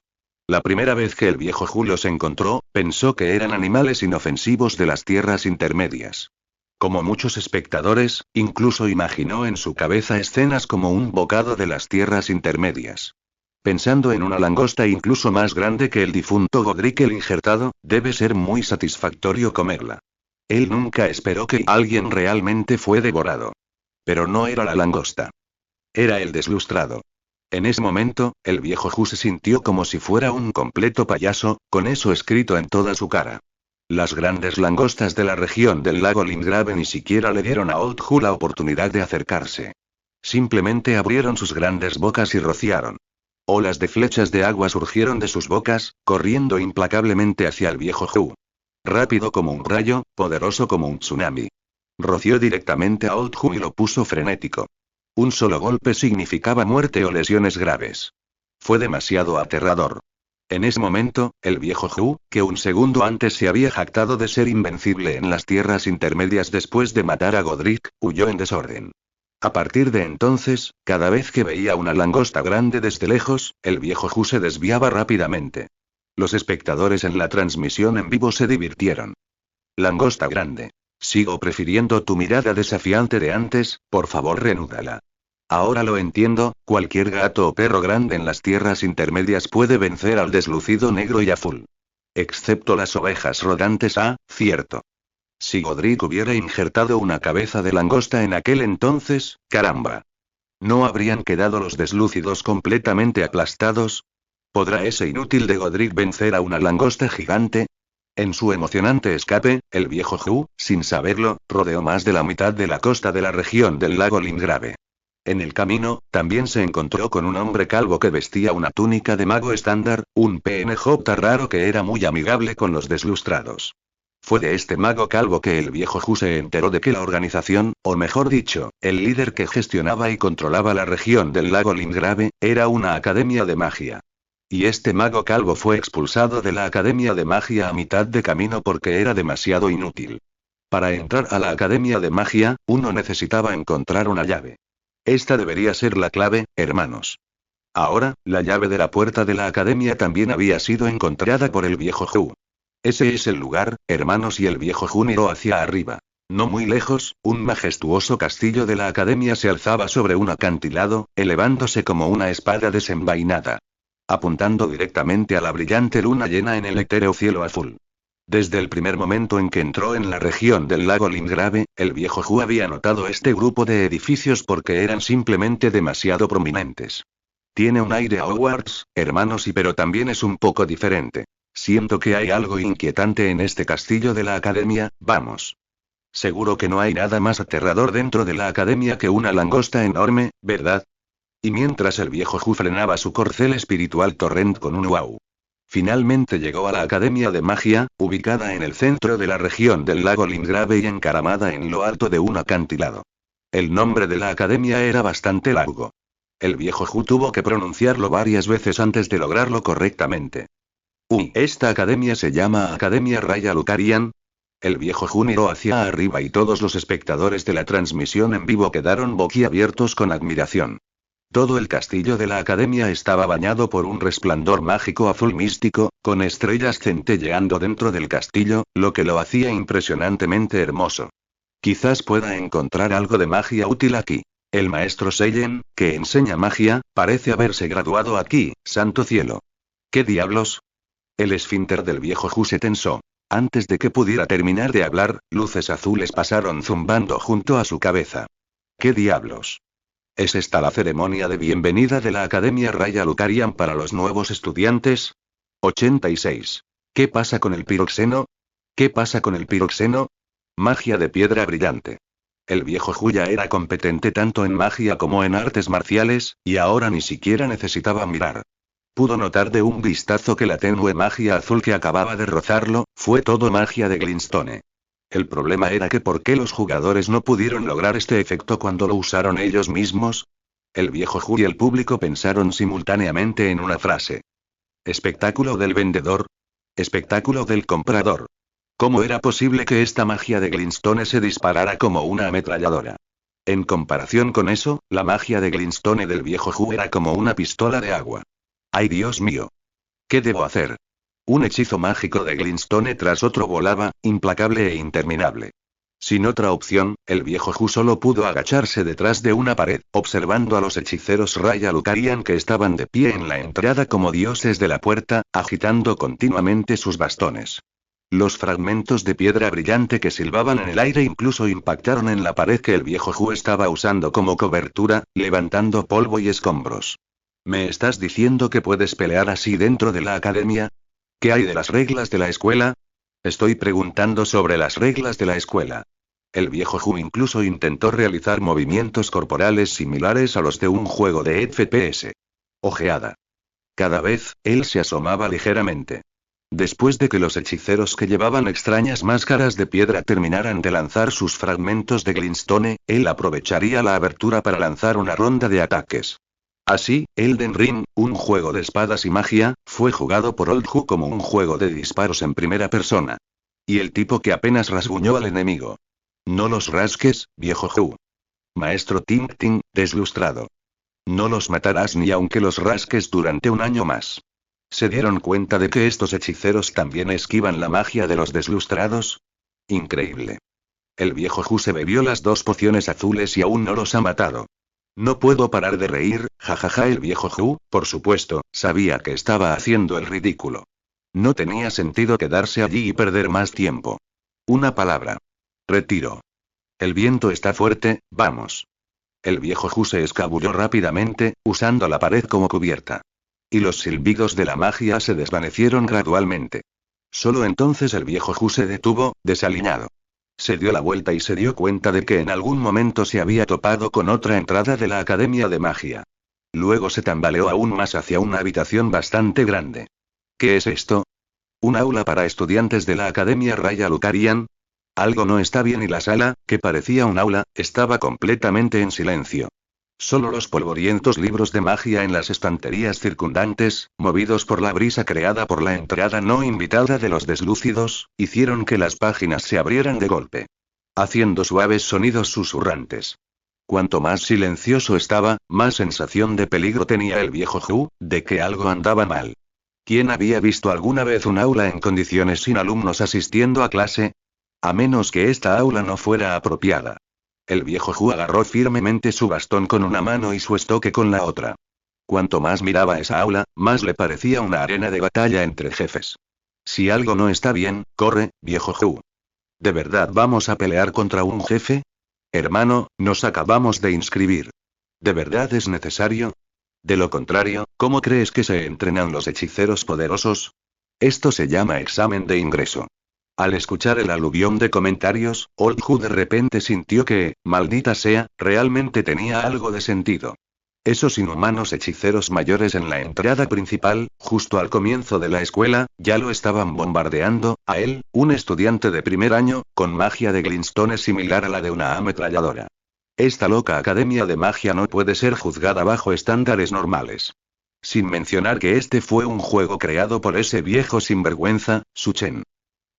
La primera vez que el viejo Who los encontró, pensó que eran animales inofensivos de las tierras intermedias. Como muchos espectadores, incluso imaginó en su cabeza escenas como un bocado de las tierras intermedias. Pensando en una langosta incluso más grande que el difunto Godric el Injertado, debe ser muy satisfactorio comerla. Él nunca esperó que alguien realmente fue devorado. Pero no era la langosta. Era el deslustrado. En ese momento, el viejo Who se sintió como si fuera un completo payaso, con eso escrito en toda su cara. Las grandes langostas de la región del lago Limgrave ni siquiera le dieron a Old Who la oportunidad de acercarse. Simplemente abrieron sus grandes bocas y rociaron. Olas de flechas de agua surgieron de sus bocas, corriendo implacablemente hacia el viejo Who. Rápido como un rayo, poderoso como un tsunami. Roció directamente a Old Who y lo puso frenético. Un solo golpe significaba muerte o lesiones graves. Fue demasiado aterrador. En ese momento, el viejo Who, que un segundo antes se había jactado de ser invencible en las tierras intermedias después de matar a Godric, huyó en desorden. A partir de entonces, cada vez que veía una langosta grande desde lejos, el viejo Who se desviaba rápidamente. Los espectadores en la transmisión en vivo se divirtieron. Langosta grande. Sigo prefiriendo tu mirada desafiante de antes, por favor renúdala. Ahora lo entiendo, cualquier gato o perro grande en las tierras intermedias puede vencer al deslucido negro y azul. Excepto las ovejas rodantes, cierto. Si Godric hubiera injertado una cabeza de langosta en aquel entonces, caramba. ¿No habrían quedado los deslúcidos completamente aplastados? ¿Podrá ese inútil de Godric vencer a una langosta gigante? En su emocionante escape, el viejo Hu, sin saberlo, rodeó más de la mitad de la costa de la región del lago Limgrave. En el camino, también se encontró con un hombre calvo que vestía una túnica de mago estándar, un PNJ raro que era muy amigable con los deslustrados. Fue de este mago calvo que el viejo Hu se enteró de que la organización, o mejor dicho, el líder que gestionaba y controlaba la región del lago Limgrave, era una academia de magia. Y este mago calvo fue expulsado de la Academia de Magia a mitad de camino porque era demasiado inútil. Para entrar a la Academia de Magia, uno necesitaba encontrar una llave. Esta debería ser la clave, hermanos. Ahora, la llave de la puerta de la Academia también había sido encontrada por el viejo Hu. Ese es el lugar, hermanos, y el viejo Hu miró hacia arriba. No muy lejos, un majestuoso castillo de la Academia se alzaba sobre un acantilado, elevándose como una espada desenvainada, apuntando directamente a la brillante luna llena en el etéreo cielo azul. Desde el primer momento en que entró en la región del lago Limgrave, el viejo Hu había notado este grupo de edificios porque eran simplemente demasiado prominentes. Tiene un aire a Hogwarts, hermanos, pero también es un poco diferente. Siento que hay algo inquietante en este castillo de la academia, vamos. Seguro que no hay nada más aterrador dentro de la academia que una langosta enorme, ¿verdad? Y mientras el viejo Hu frenaba su corcel espiritual Torrent con un wow. Finalmente llegó a la Academia de Magia, ubicada en el centro de la región del lago Limgrave y encaramada en lo alto de un acantilado. El nombre de la academia era bastante largo. El viejo Hu tuvo que pronunciarlo varias veces antes de lograrlo correctamente. Esta academia se llama Academia Raya Lucarian. El viejo Hu miró hacia arriba y todos los espectadores de la transmisión en vivo quedaron boquiabiertos con admiración. Todo el castillo de la academia estaba bañado por un resplandor mágico azul místico, con estrellas centelleando dentro del castillo, lo que lo hacía impresionantemente hermoso. Quizás pueda encontrar algo de magia útil aquí. El maestro Seyen, que enseña magia, parece haberse graduado aquí, santo cielo. ¿Qué diablos? El esfínter del viejo Hu se tensó. Antes de que pudiera terminar de hablar, luces azules pasaron zumbando junto a su cabeza. ¿Qué diablos? ¿Es esta la ceremonia de bienvenida de la Academia Raya Lucarian para los nuevos estudiantes? 86. ¿Qué pasa con el piroxeno? ¿Qué pasa con el piroxeno? Magia de piedra brillante. El viejo Hu ya era competente tanto en magia como en artes marciales, y ahora ni siquiera necesitaba mirar. Pudo notar de un vistazo que la tenue magia azul que acababa de rozarlo, fue todo magia de Glintstone. El problema era que ¿por qué los jugadores no pudieron lograr este efecto cuando lo usaron ellos mismos? El viejo Hu y el público pensaron simultáneamente en una frase. ¿Espectáculo del vendedor? ¿Espectáculo del comprador? ¿Cómo era posible que esta magia de Glintstone se disparara como una ametralladora? En comparación con eso, la magia de Glintstone del viejo Hu era como una pistola de agua. ¡Ay, Dios mío! ¿Qué debo hacer? Un hechizo mágico de Glintstone tras otro volaba, implacable e interminable. Sin otra opción, el viejo Hu solo pudo agacharse detrás de una pared, observando a los hechiceros Raya Lucarian que estaban de pie en la entrada como dioses de la puerta, agitando continuamente sus bastones. Los fragmentos de piedra brillante que silbaban en el aire incluso impactaron en la pared que el viejo Hu estaba usando como cobertura, levantando polvo y escombros. ¿Me estás diciendo que puedes pelear así dentro de la academia? ¿Qué hay de las reglas de la escuela? Estoy preguntando sobre las reglas de la escuela. El viejo Hu incluso intentó realizar movimientos corporales similares a los de un juego de FPS. Ojeada. Cada vez, él se asomaba ligeramente. Después de que los hechiceros que llevaban extrañas máscaras de piedra terminaran de lanzar sus fragmentos de Glintstone, él aprovecharía la abertura para lanzar una ronda de ataques. Así, Elden Ring, un juego de espadas y magia, fue jugado por Old Hu como un juego de disparos en primera persona. Y el tipo que apenas rasguñó al enemigo. No los rasques, viejo Hu. Maestro Ting Ting, deslustrado. No los matarás ni aunque los rasques durante un año más. ¿Se dieron cuenta de que estos hechiceros también esquivan la magia de los deslustrados? Increíble. El viejo Hu se bebió las 2 pociones azules y aún no los ha matado. No puedo parar de reír, jajaja. El viejo Hu, por supuesto, sabía que estaba haciendo el ridículo. No tenía sentido quedarse allí y perder más tiempo. Una palabra. Retiro. El viento está fuerte, vamos. El viejo Hu se escabulló rápidamente, usando la pared como cubierta. Y los silbidos de la magia se desvanecieron gradualmente. Solo entonces el viejo Hu se detuvo, desaliñado. Se dio la vuelta y se dio cuenta de que en algún momento se había topado con otra entrada de la Academia de Magia. Luego se tambaleó aún más hacia una habitación bastante grande. ¿Qué es esto? ¿Un aula para estudiantes de la Academia Raya Lucarian? Algo no está bien y la sala, que parecía un aula, estaba completamente en silencio. Solo los polvorientos libros de magia en las estanterías circundantes, movidos por la brisa creada por la entrada no invitada de los deslúcidos, hicieron que las páginas se abrieran de golpe, haciendo suaves sonidos susurrantes. Cuanto más silencioso estaba, más sensación de peligro tenía el viejo Hu, de que algo andaba mal. ¿Quién había visto alguna vez un aula en condiciones sin alumnos asistiendo a clase? A menos que esta aula no fuera apropiada. El viejo Hu agarró firmemente su bastón con una mano y su estoque con la otra. Cuanto más miraba esa aula, más le parecía una arena de batalla entre jefes. Si algo no está bien, corre, viejo Hu. ¿De verdad vamos a pelear contra un jefe? Hermano, nos acabamos de inscribir. ¿De verdad es necesario? De lo contrario, ¿cómo crees que se entrenan los hechiceros poderosos? Esto se llama examen de ingreso. Al escuchar el aluvión de comentarios, Old Hu de repente sintió que, maldita sea, realmente tenía algo de sentido. Esos inhumanos hechiceros mayores en la entrada principal, justo al comienzo de la escuela, ya lo estaban bombardeando, a él, un estudiante de primer año, con magia de Glintstone similar a la de una ametralladora. Esta loca academia de magia no puede ser juzgada bajo estándares normales. Sin mencionar que este fue un juego creado por ese viejo sinvergüenza, Su Chen.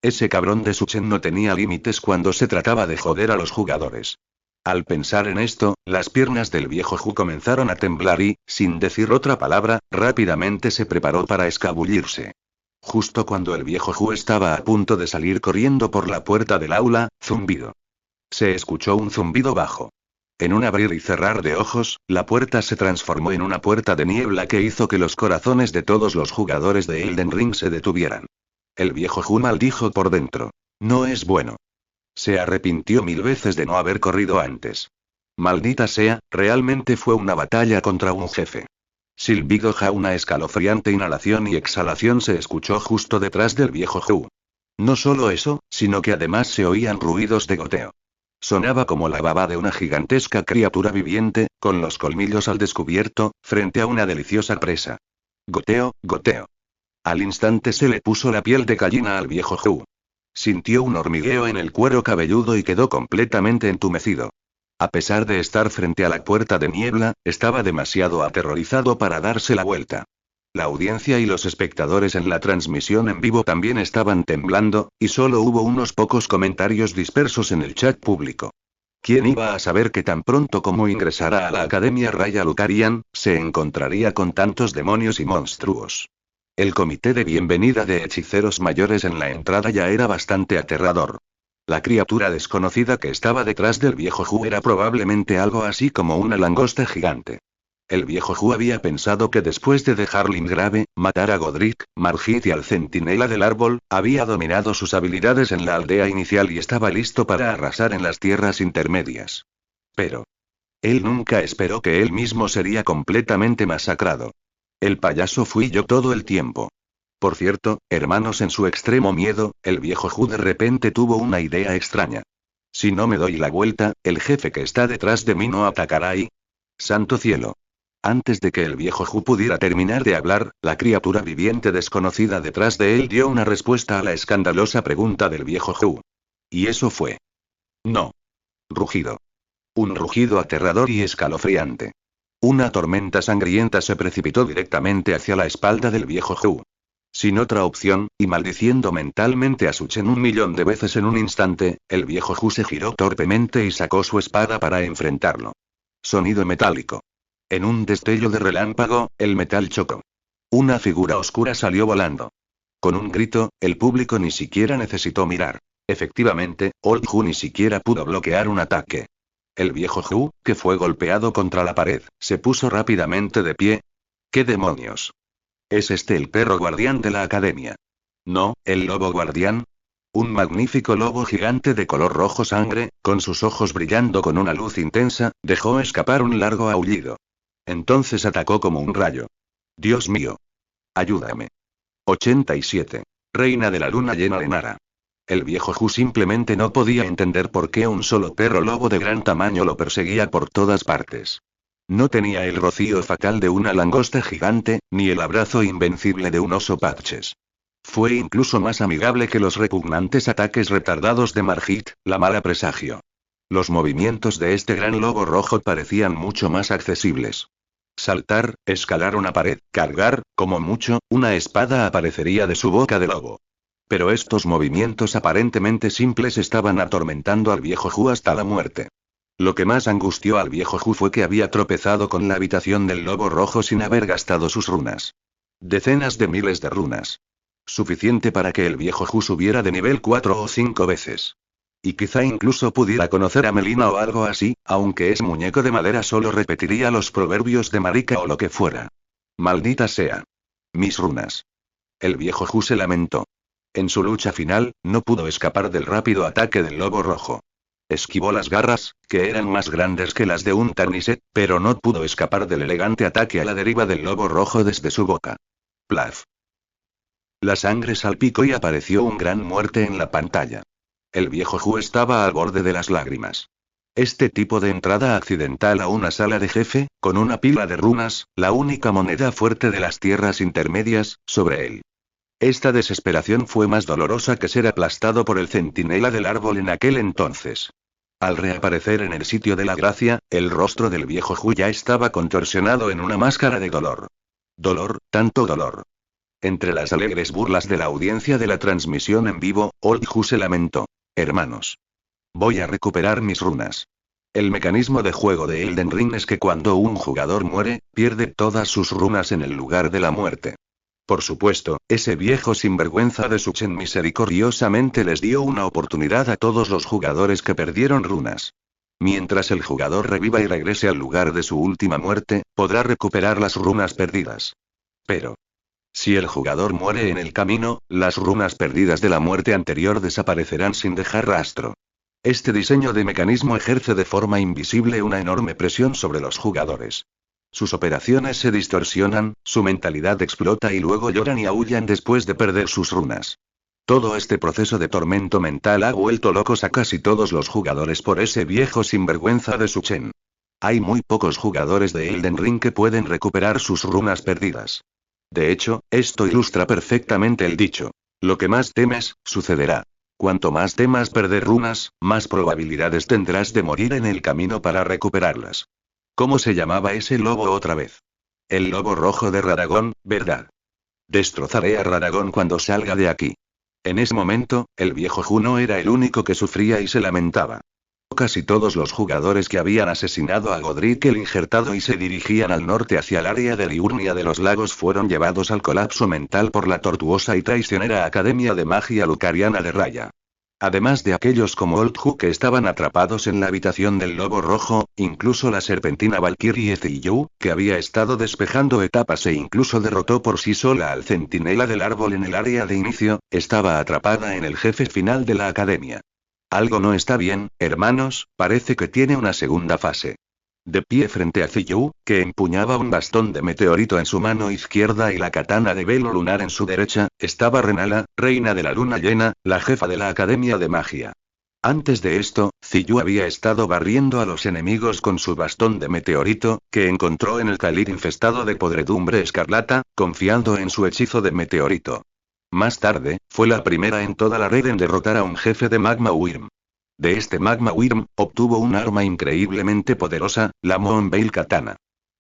Ese cabrón de Su Chen no tenía límites cuando se trataba de joder a los jugadores. Al pensar en esto, las piernas del viejo Hu comenzaron a temblar y, sin decir otra palabra, rápidamente se preparó para escabullirse. Justo cuando el viejo Hu estaba a punto de salir corriendo por la puerta del aula, zumbido. Se escuchó un zumbido bajo. En un abrir y cerrar de ojos, la puerta se transformó en una puerta de niebla que hizo que los corazones de todos los jugadores de Elden Ring se detuvieran. El viejo Hu maldijo por dentro. No es bueno. Se arrepintió 1000 veces de no haber corrido antes. Maldita sea, realmente fue una batalla contra un jefe. Silbido ja, una escalofriante inhalación y exhalación se escuchó justo detrás del viejo Hu. No solo eso, sino que además se oían ruidos de goteo. Sonaba como la baba de una gigantesca criatura viviente, con los colmillos al descubierto, frente a una deliciosa presa. Goteo, goteo. Al instante se le puso la piel de gallina al viejo Hu. Sintió un hormigueo en el cuero cabelludo y quedó completamente entumecido. A pesar de estar frente a la puerta de niebla, estaba demasiado aterrorizado para darse la vuelta. La audiencia y los espectadores en la transmisión en vivo también estaban temblando, y solo hubo unos pocos comentarios dispersos en el chat público. ¿Quién iba a saber que tan pronto como ingresara a la Academia Raya Lucarian, se encontraría con tantos demonios y monstruos? El comité de bienvenida de hechiceros mayores en la entrada ya era bastante aterrador. La criatura desconocida que estaba detrás del viejo Hu era probablemente algo así como una langosta gigante. El viejo Hu había pensado que después de dejar Limgrave, matar a Godric, Margit y al centinela del árbol, había dominado sus habilidades en la aldea inicial y estaba listo para arrasar en las tierras intermedias. Pero él nunca esperó que él mismo sería completamente masacrado. El payaso fui yo todo el tiempo. Por cierto, hermanos, en su extremo miedo, el viejo Hu de repente tuvo una idea extraña. Si no me doy la vuelta, el jefe que está detrás de mí no atacará y... ¡Santo cielo! Antes de que el viejo Hu pudiera terminar de hablar, la criatura viviente desconocida detrás de él dio una respuesta a la escandalosa pregunta del viejo Hu. Y eso fue. No. Rugido. Un rugido aterrador y escalofriante. Una tormenta sangrienta se precipitó directamente hacia la espalda del viejo Hu. Sin otra opción, y maldiciendo mentalmente a Su Chen 1.000.000 de veces en un instante, el viejo Hu se giró torpemente y sacó su espada para enfrentarlo. Sonido metálico. En un destello de relámpago, el metal chocó. Una figura oscura salió volando. Con un grito, el público ni siquiera necesitó mirar. Efectivamente, Old Hu ni siquiera pudo bloquear un ataque. El viejo Hu, que fue golpeado contra la pared, se puso rápidamente de pie. ¿Qué demonios? ¿Es este el perro guardián de la academia? No, el lobo guardián. Un magnífico lobo gigante de color rojo sangre, con sus ojos brillando con una luz intensa, dejó escapar un largo aullido. Entonces atacó como un rayo. Dios mío. Ayúdame. 87. reina de la luna llena de Nara. El viejo Hu simplemente no podía entender por qué un solo perro lobo de gran tamaño lo perseguía por todas partes. No tenía el rocío fatal de una langosta gigante, ni el abrazo invencible de un oso Patches. Fue incluso más amigable que los repugnantes ataques retardados de Margit, la mala presagio. Los movimientos de este gran lobo rojo parecían mucho más accesibles. Saltar, escalar una pared, cargar, como mucho, una espada aparecería de su boca de lobo. Pero estos movimientos aparentemente simples estaban atormentando al viejo Hu hasta la muerte. Lo que más angustió al viejo Hu fue que había tropezado con la habitación del lobo rojo sin haber gastado sus runas. Decenas de miles de runas. Suficiente para que el viejo Hu subiera de nivel 4 o 5 veces. Y quizá incluso pudiera conocer a Melina o algo así, aunque ese muñeco de madera solo repetiría los proverbios de Marika o lo que fuera. Maldita sea. Mis runas. El viejo Hu se lamentó. En su lucha final, no pudo escapar del rápido ataque del lobo rojo. Esquivó las garras, que eran más grandes que las de un Tarniset, pero no pudo escapar del elegante ataque a la deriva del lobo rojo desde su boca. Plaf. La sangre salpicó y apareció un gran muerte en la pantalla. El viejo Hu estaba al borde de las lágrimas. Este tipo de entrada accidental a una sala de jefe, con una pila de runas, la única moneda fuerte de las tierras intermedias, sobre él. Esta desesperación fue más dolorosa que ser aplastado por el centinela del árbol en aquel entonces. Al reaparecer en el sitio de la gracia, el rostro del viejo Hu ya estaba contorsionado en una máscara de dolor. Dolor, tanto dolor. Entre las alegres burlas de la audiencia de la transmisión en vivo, Old Hu se lamentó. Hermanos. Voy a recuperar mis runas. El mecanismo de juego de Elden Ring es que cuando un jugador muere, pierde todas sus runas en el lugar de la muerte. Por supuesto, ese viejo sinvergüenza de Suchen misericordiosamente les dio una oportunidad a todos los jugadores que perdieron runas. Mientras el jugador reviva y regrese al lugar de su última muerte, podrá recuperar las runas perdidas. Pero, si el jugador muere en el camino, las runas perdidas de la muerte anterior desaparecerán sin dejar rastro. Este diseño de mecanismo ejerce de forma invisible una enorme presión sobre los jugadores. Sus operaciones se distorsionan, su mentalidad explota y luego lloran y aúllan después de perder sus runas. Todo este proceso de tormento mental ha vuelto locos a casi todos los jugadores por ese viejo sinvergüenza de Suchen. Hay muy pocos jugadores de Elden Ring que pueden recuperar sus runas perdidas. De hecho, esto ilustra perfectamente el dicho. Lo que más temes, sucederá. Cuanto más temas perder runas, más probabilidades tendrás de morir en el camino para recuperarlas. ¿Cómo se llamaba ese lobo otra vez? El lobo rojo de Radagon, ¿verdad? Destrozaré a Radagon cuando salga de aquí. En ese momento, el viejo Hu no era el único que sufría y se lamentaba. Casi todos los jugadores que habían asesinado a Godric el Injertado y se dirigían al norte hacia el área de Liurnia de los Lagos fueron llevados al colapso mental por la tortuosa y traicionera Academia de Magia Lucariana de Raya. Además de aquellos como Old Hu que estaban atrapados en la habitación del lobo rojo, incluso la serpentina Valkyrie Ziyu, que había estado despejando etapas e incluso derrotó por sí sola al centinela del árbol en el área de inicio, estaba atrapada en el jefe final de la academia. Algo no está bien, hermanos, parece que tiene una segunda fase. De pie frente a Ziyu, que empuñaba un bastón de meteorito en su mano izquierda y la katana de velo lunar en su derecha, estaba Renala, reina de la luna llena, la jefa de la Academia de Magia. Antes de esto, Ziyu había estado barriendo a los enemigos con su bastón de meteorito, que encontró en el cáliz infestado de podredumbre escarlata, confiando en su hechizo de meteorito. Más tarde, fue la primera en toda la red en derrotar a un jefe de Magma Wyrm. De este Magma Wyrm, obtuvo un arma increíblemente poderosa, la Moonveil Katana.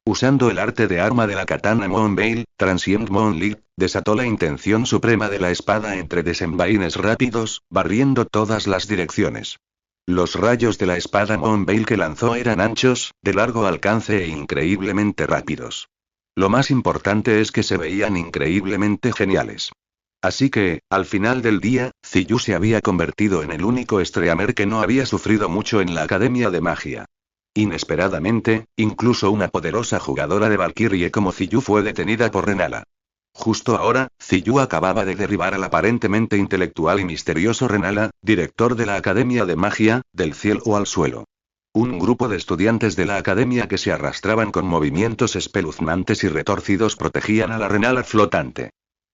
Usando el arte de arma de la katana Moonveil, Transient Moonlight, desató la intención suprema de la espada entre desenvaines rápidos, barriendo todas las direcciones. Los rayos de la espada Moonveil que lanzó eran anchos, de largo alcance e increíblemente rápidos. Lo más importante es que se veían increíblemente geniales. Así que, al final del día, Ziyu se había convertido en el único Streamer que no había sufrido mucho en la Academia de Magia. Inesperadamente, incluso una poderosa jugadora de Valkyrie como Ziyu fue detenida por Renala. Justo ahora, Ziyu acababa de derribar al aparentemente intelectual y misterioso Renala, director de la Academia de Magia, del cielo al suelo. Un grupo de estudiantes de la academia que se arrastraban con movimientos espeluznantes y retorcidos protegían a la Renala flotante.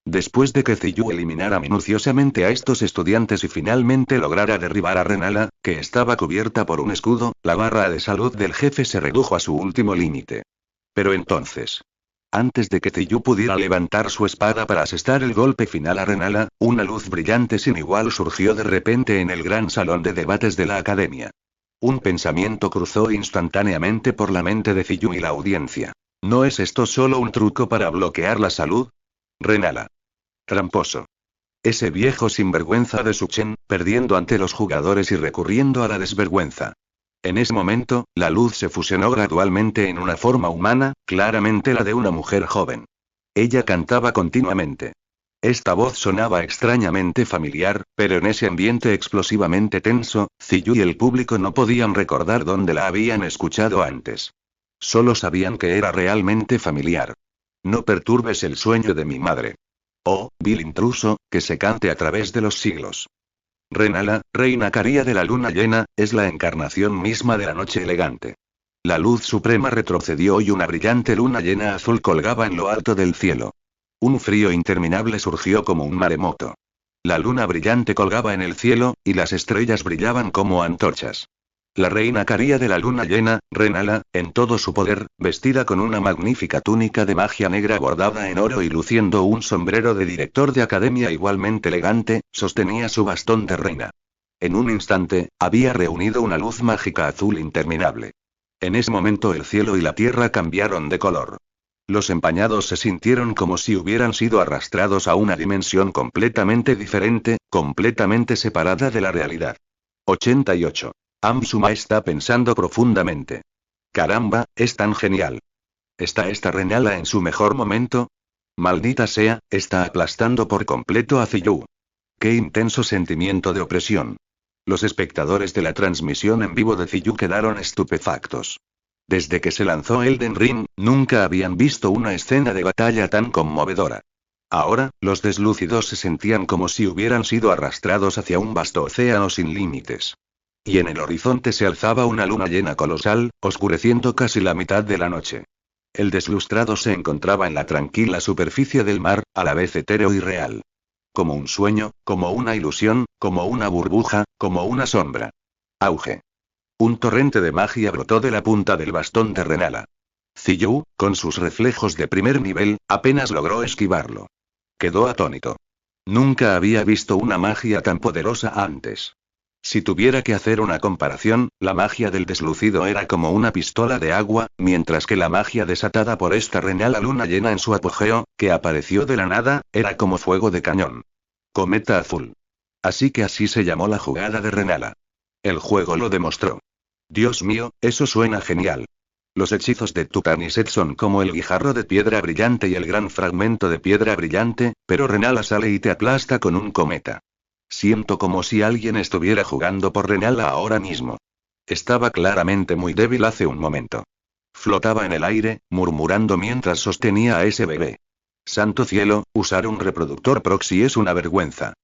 Después de que Ziyu eliminara minuciosamente a estos estudiantes y finalmente lograra derribar a Renala, que estaba cubierta por un escudo, la barra de salud del jefe se redujo a su último límite. Pero entonces, antes de que Ziyu pudiera levantar su espada para asestar el golpe final a Renala, una luz brillante sin igual surgió de repente en el gran salón de debates de la academia. Un pensamiento cruzó instantáneamente por la mente de Ziyu y la audiencia. ¿No es esto solo un truco para bloquear la salud? Renala. Tramposo. Ese viejo sinvergüenza de Suchen, perdiendo ante los jugadores y recurriendo a la desvergüenza. En ese momento, la luz se fusionó gradualmente en una forma humana, claramente la de una mujer joven. Ella cantaba continuamente. Esta voz sonaba extrañamente familiar, pero en ese ambiente explosivamente tenso, Ziyu y el público no podían recordar dónde la habían escuchado antes. Solo sabían que era realmente familiar. No perturbes el sueño de mi madre. Oh, vil intruso, que se cante a través de los siglos. Renala, reina Caria de la luna llena, es la encarnación misma de la noche elegante. La luz suprema retrocedió y una brillante luna llena azul colgaba en lo alto del cielo. Un frío interminable surgió como un maremoto. La luna brillante colgaba en el cielo, y las estrellas brillaban como antorchas. La reina Caria de la luna llena, Renala, en todo su poder, vestida con una magnífica túnica de magia negra bordada en oro y luciendo un sombrero de director de academia igualmente elegante, sostenía su bastón de reina. En un instante, había reunido una luz mágica azul interminable. En ese momento el cielo y la tierra cambiaron de color. Los empañados se sintieron como si hubieran sido arrastrados a una dimensión completamente diferente, completamente separada de la realidad. 88. Amsuma está pensando profundamente. Caramba, es tan genial. ¿Está esta Renala en su mejor momento? Maldita sea, está aplastando por completo a Ziyu. Qué intenso sentimiento de opresión. Los espectadores de la transmisión en vivo de Ziyu quedaron estupefactos. Desde que se lanzó Elden Ring, nunca habían visto una escena de batalla tan conmovedora. Ahora, los deslúcidos se sentían como si hubieran sido arrastrados hacia un vasto océano sin límites. Y en el horizonte se alzaba una luna llena colosal, oscureciendo casi la mitad de la noche. El deslustrado se encontraba en la tranquila superficie del mar, a la vez etéreo y real. Como un sueño, como una ilusión, como una burbuja, como una sombra. Auge. Un torrente de magia brotó de la punta del bastón de Renala. Ziyu, con sus reflejos de primer nivel, apenas logró esquivarlo. Quedó atónito. Nunca había visto una magia tan poderosa antes. Si tuviera que hacer una comparación, la magia del deslucido era como una pistola de agua, mientras que la magia desatada por esta Renala luna llena en su apogeo, que apareció de la nada, era como fuego de cañón. Cometa azul. Así que así se llamó la jugada de Renala. El juego lo demostró. Dios mío, eso suena genial. Los hechizos de Tutaniset son como el guijarro de piedra brillante y el gran fragmento de piedra brillante, pero Renala sale y te aplasta con un cometa. Siento como si alguien estuviera jugando por Renala ahora mismo. Estaba claramente muy débil hace un momento. Flotaba en el aire, murmurando mientras sostenía a ese bebé. Santo cielo, usar un reproductor proxy es una vergüenza.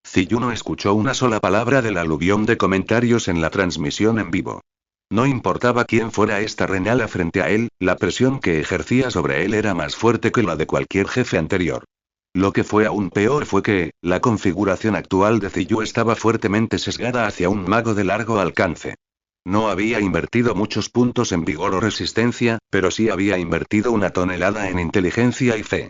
Ziyu no escuchó una sola palabra del aluvión de comentarios en la transmisión en vivo. No importaba quién fuera esta Renala frente a él, la presión que ejercía sobre él era más fuerte que la de cualquier jefe anterior. Lo que fue aún peor fue que, la configuración actual de Ziyu estaba fuertemente sesgada hacia un mago de largo alcance. No había invertido muchos puntos en vigor o resistencia, pero sí había invertido una tonelada en inteligencia y fe.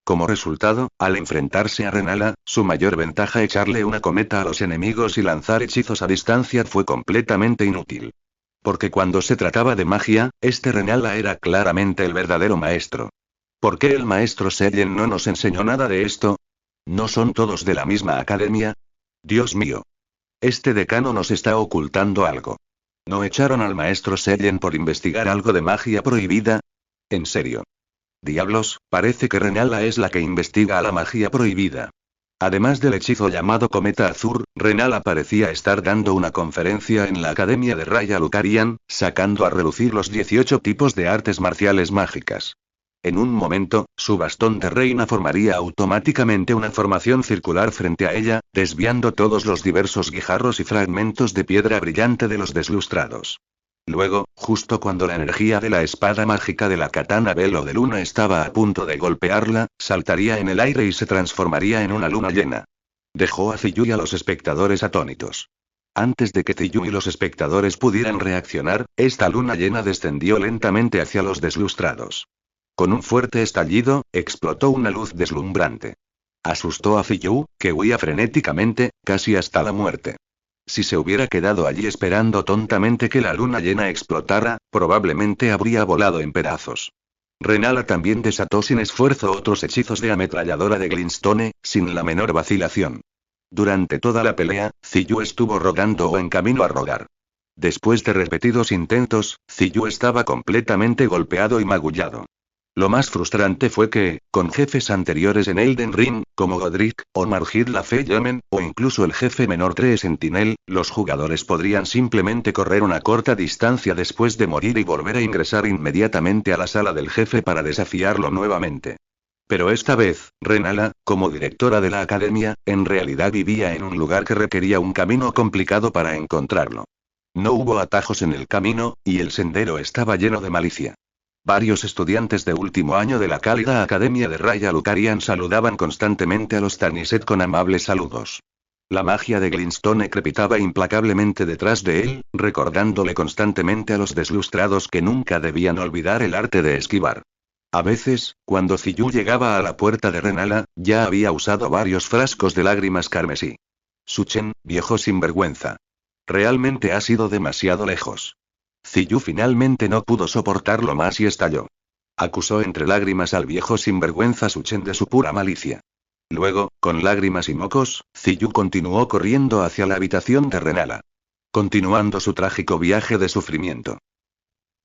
Como resultado, al enfrentarse a Renala, su mayor ventaja echarle una cometa a los enemigos y lanzar hechizos a distancia fue completamente inútil. Porque cuando se trataba de magia, este Renala era claramente el verdadero maestro. ¿Por qué el maestro Seyen no nos enseñó nada de esto? ¿No son todos de la misma academia? Dios mío. Este decano nos está ocultando algo. ¿No echaron al maestro Seyen por investigar algo de magia prohibida? ¿En serio? Diablos, parece que Renala es la que investiga a la magia prohibida. Además del hechizo llamado Cometa Azul, Renala parecía estar dando una conferencia en la Academia de Raya Lucarian, sacando a relucir los 18 tipos de artes marciales mágicas. En un momento, su bastón de reina formaría automáticamente una formación circular frente a ella, desviando todos los diversos guijarros y fragmentos de piedra brillante de los deslustrados. Luego, justo cuando la energía de la espada mágica de la katana velo de luna estaba a punto de golpearla, saltaría en el aire y se transformaría en una luna llena. Dejó a Ziyu y a los espectadores atónitos. Antes de que Ziyu y los espectadores pudieran reaccionar, esta luna llena descendió lentamente hacia los deslustrados. Con un fuerte estallido, explotó una luz deslumbrante. Asustó a Ziyu, que huía frenéticamente, casi hasta la muerte. Si se hubiera quedado allí esperando tontamente que la luna llena explotara, probablemente habría volado en pedazos. Renala también desató sin esfuerzo otros hechizos de ametralladora de Glintstone, sin la menor vacilación. Durante toda la pelea, Ziyu estuvo rodando o en camino a rodar. Después de repetidos intentos, Ziyu estaba completamente golpeado y magullado. Lo más frustrante fue que, con jefes anteriores en Elden Ring, como Godric, o Margit la Fe Yemen, o incluso el jefe menor 3 Sentinel, los jugadores podrían simplemente correr una corta distancia después de morir y volver a ingresar inmediatamente a la sala del jefe para desafiarlo nuevamente. Pero esta vez, Renala, como directora de la academia, en realidad vivía en un lugar que requería un camino complicado para encontrarlo. No hubo atajos en el camino, y el sendero estaba lleno de malicia. Varios estudiantes de último año de la cálida Academia de Raya Lucarian saludaban constantemente a los Taniset con amables saludos. La magia de Glintstone crepitaba implacablemente detrás de él, recordándole constantemente a los deslustrados que nunca debían olvidar el arte de esquivar. A veces, cuando Ziyu llegaba a la puerta de Renala, ya había usado varios frascos de lágrimas carmesí. Suchen, viejo sinvergüenza. Realmente has ido demasiado lejos. Ziyu finalmente no pudo soportarlo más y estalló. Acusó entre lágrimas al viejo sinvergüenza Suchen de su pura malicia. Luego, con lágrimas y mocos, Ziyu continuó corriendo hacia la habitación de Renala. Continuando su trágico viaje de sufrimiento.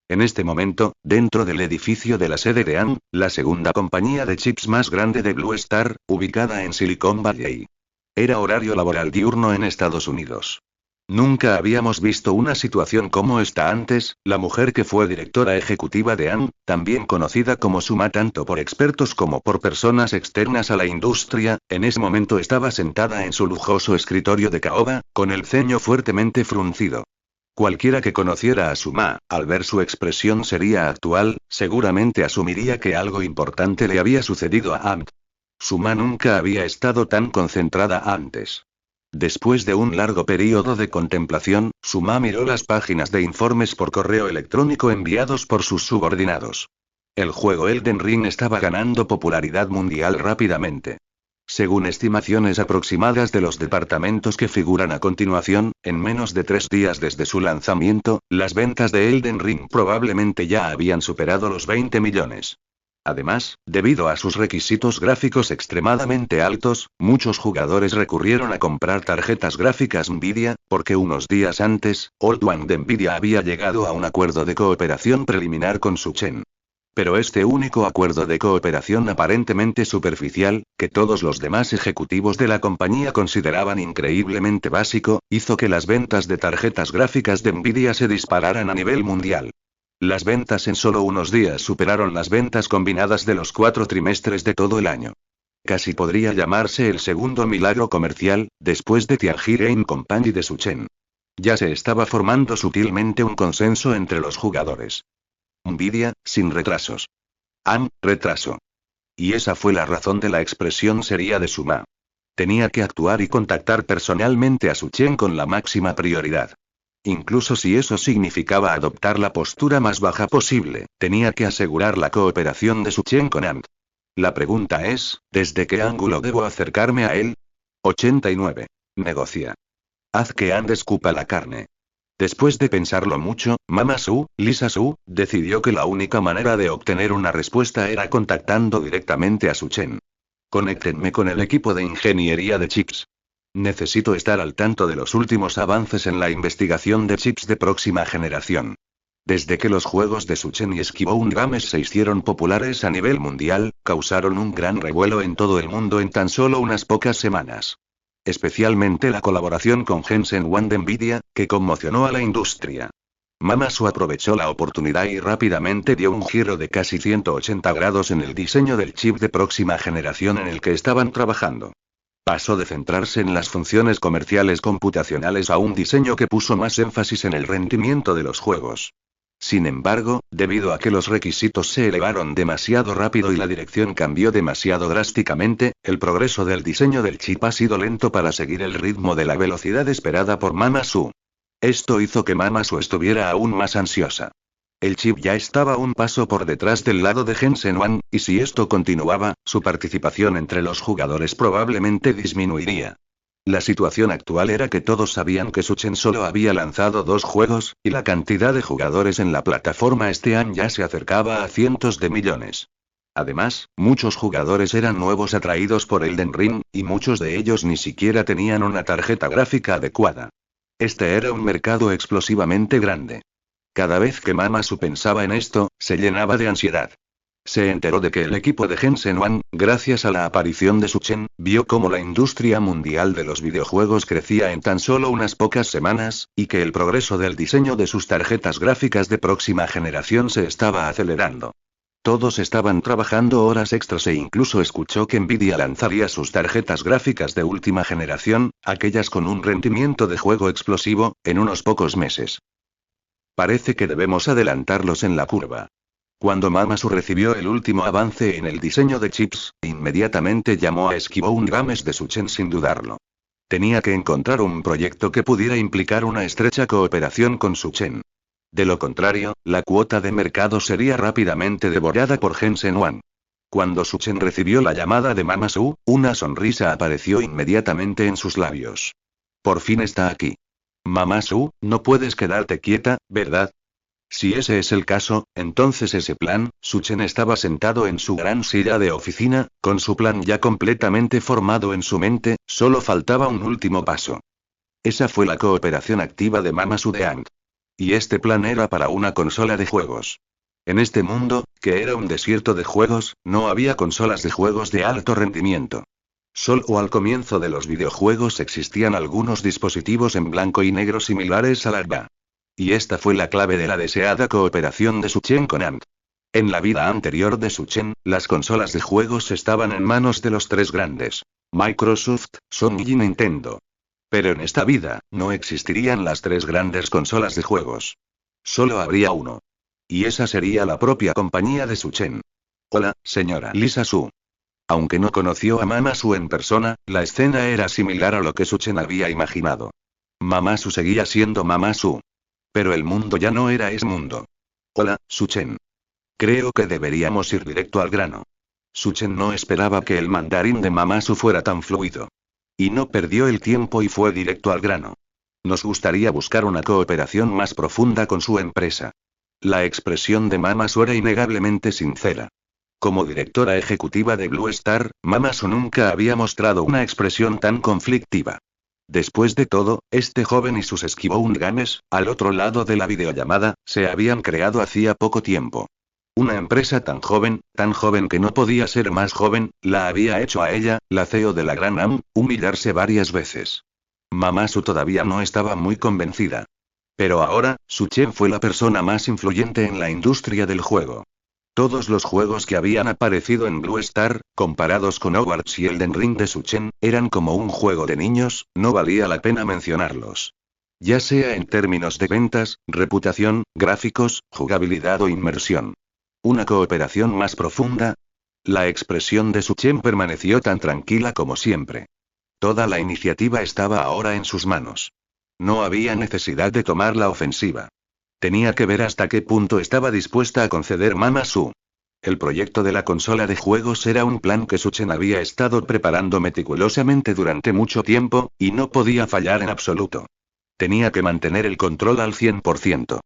En este momento, dentro del edificio de la sede de ANG, la segunda compañía de chips más grande de Blue Star, ubicada en Silicon Valley. Era horario laboral diurno en Estados Unidos. Nunca habíamos visto una situación como esta antes. La mujer que fue directora ejecutiva de ANG, también conocida como Suma tanto por expertos como por personas externas a la industria, en ese momento estaba sentada en su lujoso escritorio de caoba, con el ceño fuertemente fruncido. Cualquiera que conociera a Suma, al ver su expresión seria actual, seguramente asumiría que algo importante le había sucedido a ANG. Suma nunca había estado tan concentrada antes. Después de un largo período de contemplación, Suma miró las páginas de informes por correo electrónico enviados por sus subordinados. El juego Elden Ring estaba ganando popularidad mundial rápidamente. Según estimaciones aproximadas de los departamentos que figuran a continuación, en menos de 3 días desde su lanzamiento, las ventas de Elden Ring probablemente ya habían superado los 20 millones. Además, debido a sus requisitos gráficos extremadamente altos, muchos jugadores recurrieron a comprar tarjetas gráficas Nvidia, porque unos días antes, Old One de Nvidia había llegado a un acuerdo de cooperación preliminar con Suchen. Pero este único acuerdo de cooperación aparentemente superficial, que todos los demás ejecutivos de la compañía consideraban increíblemente básico, hizo que las ventas de tarjetas gráficas de Nvidia se dispararan a nivel mundial. Las ventas en solo unos días superaron las ventas combinadas de los 4 trimestres de todo el año. Casi podría llamarse el segundo milagro comercial, después de Tianji Game Company de Suchen. Ya se estaba formando sutilmente un consenso entre los jugadores. Nvidia, sin retrasos. Retraso. Y esa fue la razón de la expresión seria de Suma. Tenía que actuar y contactar personalmente a Suchen con la máxima prioridad. Incluso si eso significaba adoptar la postura más baja posible, tenía que asegurar la cooperación de Suchen con ANG. La pregunta es, ¿desde qué ángulo debo acercarme a él? 89. Negocia. Haz que ANG escupa la carne. Después de pensarlo mucho, Mama Su, Lisa Su, decidió que la única manera de obtener una respuesta era contactando directamente a Suchen. Conéctenme con el equipo de ingeniería de chips. Necesito estar al tanto de los últimos avances en la investigación de chips de próxima generación. Desde que los juegos de Suchen y Esquibone Games se hicieron populares a nivel mundial, causaron un gran revuelo en todo el mundo en tan solo unas pocas semanas. Especialmente la colaboración con Jensen Huang de Nvidia, que conmocionó a la industria. Mamasu aprovechó la oportunidad y rápidamente dio un giro de casi 180 grados en el diseño del chip de próxima generación en el que estaban trabajando. Pasó de centrarse en las funciones comerciales computacionales a un diseño que puso más énfasis en el rendimiento de los juegos. Sin embargo, debido a que los requisitos se elevaron demasiado rápido y la dirección cambió demasiado drásticamente, el progreso del diseño del chip ha sido lento para seguir el ritmo de la velocidad esperada por Mama Su. Esto hizo que Mama Su estuviera aún más ansiosa. El chip ya estaba un paso por detrás del lado de Jensen Huang, y si esto continuaba, su participación entre los jugadores probablemente disminuiría. La situación actual era que todos sabían que Suchen solo había lanzado 2 juegos, y la cantidad de jugadores en la plataforma este año ya se acercaba a cientos de millones. Además, muchos jugadores eran nuevos atraídos por Elden Ring, y muchos de ellos ni siquiera tenían una tarjeta gráfica adecuada. Este era un mercado explosivamente grande. Cada vez que Mama Su pensaba en esto, se llenaba de ansiedad. Se enteró de que el equipo de Jensen Huang, gracias a la aparición de Suchen, vio cómo la industria mundial de los videojuegos crecía en tan solo unas pocas semanas, y que el progreso del diseño de sus tarjetas gráficas de próxima generación se estaba acelerando. Todos estaban trabajando horas extras e incluso escuchó que Nvidia lanzaría sus tarjetas gráficas de última generación, aquellas con un rendimiento de juego explosivo, en unos pocos meses. Parece que debemos adelantarlos en la curva. Cuando Mama Su recibió el último avance en el diseño de chips, inmediatamente llamó a Esquivoun Games de Suchen sin dudarlo. Tenía que encontrar un proyecto que pudiera implicar una estrecha cooperación con Suchen. De lo contrario, la cuota de mercado sería rápidamente devorada por Jensen Huang. Cuando Suchen recibió la llamada de Mama Su, una sonrisa apareció inmediatamente en sus labios. Por fin está aquí. Mama Su, no puedes quedarte quieta, ¿verdad? Si ese es el caso, entonces ese plan. Suchen estaba sentado en su gran silla de oficina, con su plan ya completamente formado en su mente, solo faltaba un último paso. Esa fue la cooperación activa de Mama Su de Ant. Y este plan era para una consola de juegos. En este mundo, que era un desierto de juegos, no había consolas de juegos de alto rendimiento. Solo al comienzo de los videojuegos existían algunos dispositivos en blanco y negro similares a la RGB. Y esta fue la clave de la deseada cooperación de Suchen con Ant. En la vida anterior de Suchen, las consolas de juegos estaban en manos de los 3 grandes: Microsoft, Sony y Nintendo. Pero en esta vida, no existirían las 3 grandes consolas de juegos. Solo habría uno. Y esa sería la propia compañía de Suchen. Hola, señora Lisa Su. Aunque no conoció a Mama Su en persona, la escena era similar a lo que Suchen había imaginado. Mama Su seguía siendo Mama Su. Pero el mundo ya no era ese mundo. Hola, Suchen. Creo que deberíamos ir directo al grano. Suchen no esperaba que el mandarín de Mama Su fuera tan fluido. Y no perdió el tiempo y fue directo al grano. Nos gustaría buscar una cooperación más profunda con su empresa. La expresión de Mama Su era innegablemente sincera. Como directora ejecutiva de Blue Star, Mama Su nunca había mostrado una expresión tan conflictiva. Después de todo, este joven y sus Esquivoun Games, al otro lado de la videollamada, se habían creado hacía poco tiempo. Una empresa tan joven que no podía ser más joven, la había hecho a ella, la CEO de la Gran AM, humillarse varias veces. Mama Su todavía no estaba muy convencida. Pero ahora, Suchen fue la persona más influyente en la industria del juego. Todos los juegos que habían aparecido en Blue Star, comparados con Hogwarts y Elden Ring de Suchen, eran como un juego de niños, no valía la pena mencionarlos. Ya sea en términos de ventas, reputación, gráficos, jugabilidad o inmersión. ¿Una cooperación más profunda? La expresión de Suchen permaneció tan tranquila como siempre. Toda la iniciativa estaba ahora en sus manos. No había necesidad de tomar la ofensiva. Tenía que ver hasta qué punto estaba dispuesta a conceder Mama Su. El proyecto de la consola de juegos era un plan que Suchen había estado preparando meticulosamente durante mucho tiempo, y no podía fallar en absoluto. Tenía que mantener el control al 100%.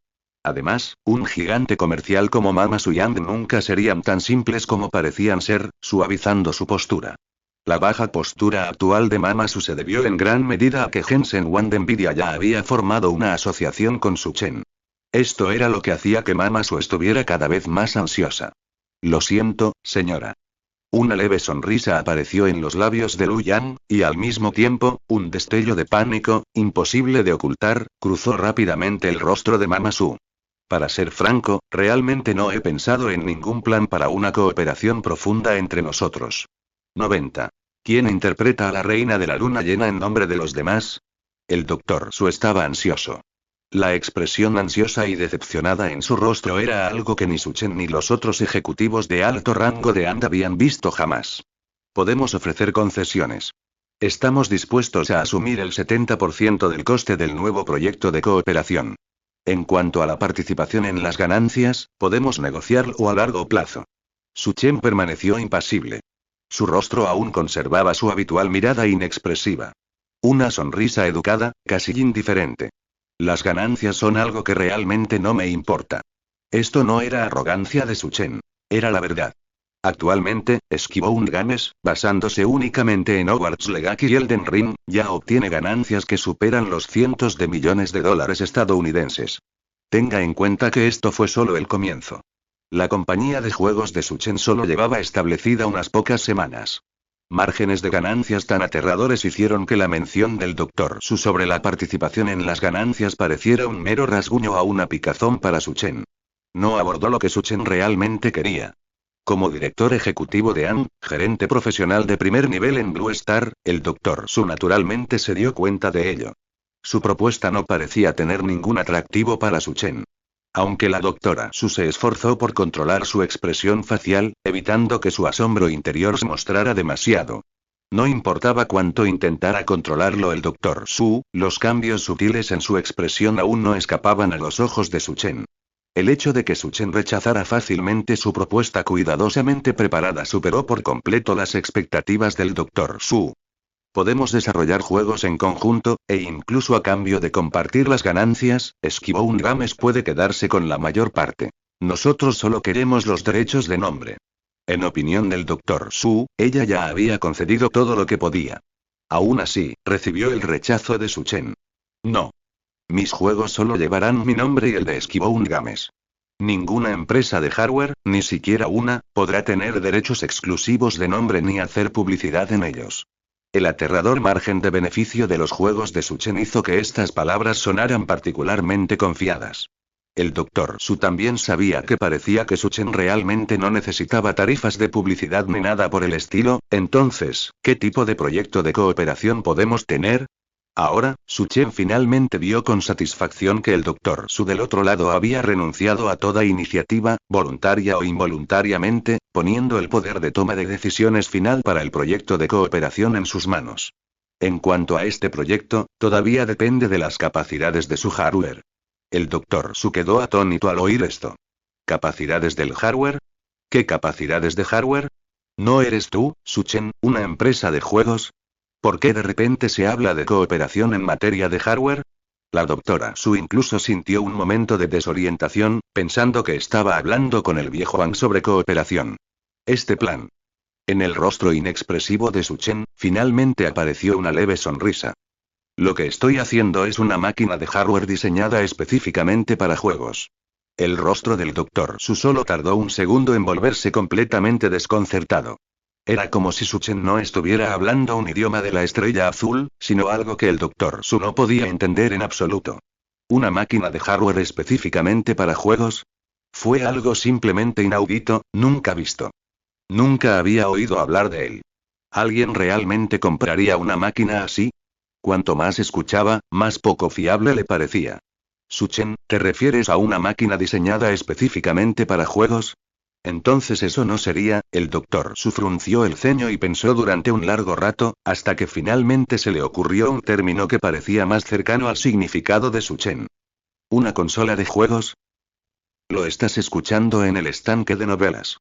Además, un gigante comercial como Mama Su y Ant nunca serían tan simples como parecían ser, suavizando su postura. La baja postura actual de Mama Su se debió en gran medida a que Jensen Huang de Nvidia ya había formado una asociación con Suchen. Esto era lo que hacía que Mama Su estuviera cada vez más ansiosa. Lo siento, señora. Una leve sonrisa apareció en los labios de Lu Yang, y al mismo tiempo, un destello de pánico, imposible de ocultar, cruzó rápidamente el rostro de Mama Su. Para ser franco, realmente no he pensado en ningún plan para una cooperación profunda entre nosotros. 90. ¿Quién interpreta a la reina de la luna llena en nombre de los demás? El Dr. Su estaba ansioso. La expresión ansiosa y decepcionada en su rostro era algo que ni Suchen ni los otros ejecutivos de alto rango de AND habían visto jamás. Podemos ofrecer concesiones. Estamos dispuestos a asumir el 70% del coste del nuevo proyecto de cooperación. En cuanto a la participación en las ganancias, podemos negociarlo a largo plazo. Suchen permaneció impasible. Su rostro aún conservaba su habitual mirada inexpresiva. Una sonrisa educada, casi indiferente. Las ganancias son algo que realmente no me importa. Esto no era arrogancia de Suchen. Era la verdad. Actualmente, Esquivón Games, basándose únicamente en Hogwarts Legacy y Elden Ring, ya obtiene ganancias que superan los cientos de millones de dólares estadounidenses. Tenga en cuenta que esto fue solo el comienzo. La compañía de juegos de Suchen solo llevaba establecida unas pocas semanas. Márgenes de ganancias tan aterradores hicieron que la mención del Dr. Su sobre la participación en las ganancias pareciera un mero rasguño a una picazón para Suchen. No abordó lo que Suchen realmente quería. Como director ejecutivo de AND, gerente profesional de primer nivel en Blue Star, el Dr. Su naturalmente se dio cuenta de ello. Su propuesta no parecía tener ningún atractivo para Suchen. Aunque la doctora Su se esforzó por controlar su expresión facial, evitando que su asombro interior se mostrara demasiado. No importaba cuánto intentara controlarlo el Dr. Su, los cambios sutiles en su expresión aún no escapaban a los ojos de Suchen. El hecho de que Suchen rechazara fácilmente su propuesta cuidadosamente preparada superó por completo las expectativas del Dr. Su. Podemos desarrollar juegos en conjunto, e incluso a cambio de compartir las ganancias, Esquivón Games puede quedarse con la mayor parte. Nosotros solo queremos los derechos de nombre. En opinión del Dr. Su, ella ya había concedido todo lo que podía. Aún así, recibió el rechazo de Suchen. No. Mis juegos solo llevarán mi nombre y el de Esquivón Games. Ninguna empresa de hardware, ni siquiera una, podrá tener derechos exclusivos de nombre ni hacer publicidad en ellos. El aterrador margen de beneficio de los juegos de Suchen hizo que estas palabras sonaran particularmente confiadas. El Dr. Su también sabía que parecía que Suchen realmente no necesitaba tarifas de publicidad ni nada por el estilo. Entonces, ¿qué tipo de proyecto de cooperación podemos tener? Ahora, Suchen finalmente vio con satisfacción que el Dr. Su del otro lado había renunciado a toda iniciativa, voluntaria o involuntariamente, poniendo el poder de toma de decisiones final para el proyecto de cooperación en sus manos. En cuanto a este proyecto, todavía depende de las capacidades de su hardware. El Dr. Su quedó atónito al oír esto. ¿Capacidades del hardware? ¿Qué capacidades de hardware? ¿No eres tú, Suchen, una empresa de juegos? ¿Por qué de repente se habla de cooperación en materia de hardware? La doctora Su incluso sintió un momento de desorientación, pensando que estaba hablando con el viejo Ang sobre cooperación. Este plan. En el rostro inexpresivo de Suchen, finalmente apareció una leve sonrisa. Lo que estoy haciendo es una máquina de hardware diseñada específicamente para juegos. El rostro del Dr. Su solo tardó un segundo en volverse completamente desconcertado. Era como si Suchen no estuviera hablando un idioma de la estrella azul, sino algo que el Dr. Su no podía entender en absoluto. ¿Una máquina de hardware específicamente para juegos? Fue algo simplemente inaudito, nunca visto. Nunca había oído hablar de él. ¿Alguien realmente compraría una máquina así? Cuanto más escuchaba, más poco fiable le parecía. Suchen, ¿te refieres a una máquina diseñada específicamente para juegos? Entonces eso no sería. El Dr. Su frunció el ceño y pensó durante un largo rato, hasta que finalmente se le ocurrió un término que parecía más cercano al significado de Suchen. ¿Una consola de juegos? Lo estás escuchando en el estanque de novelas.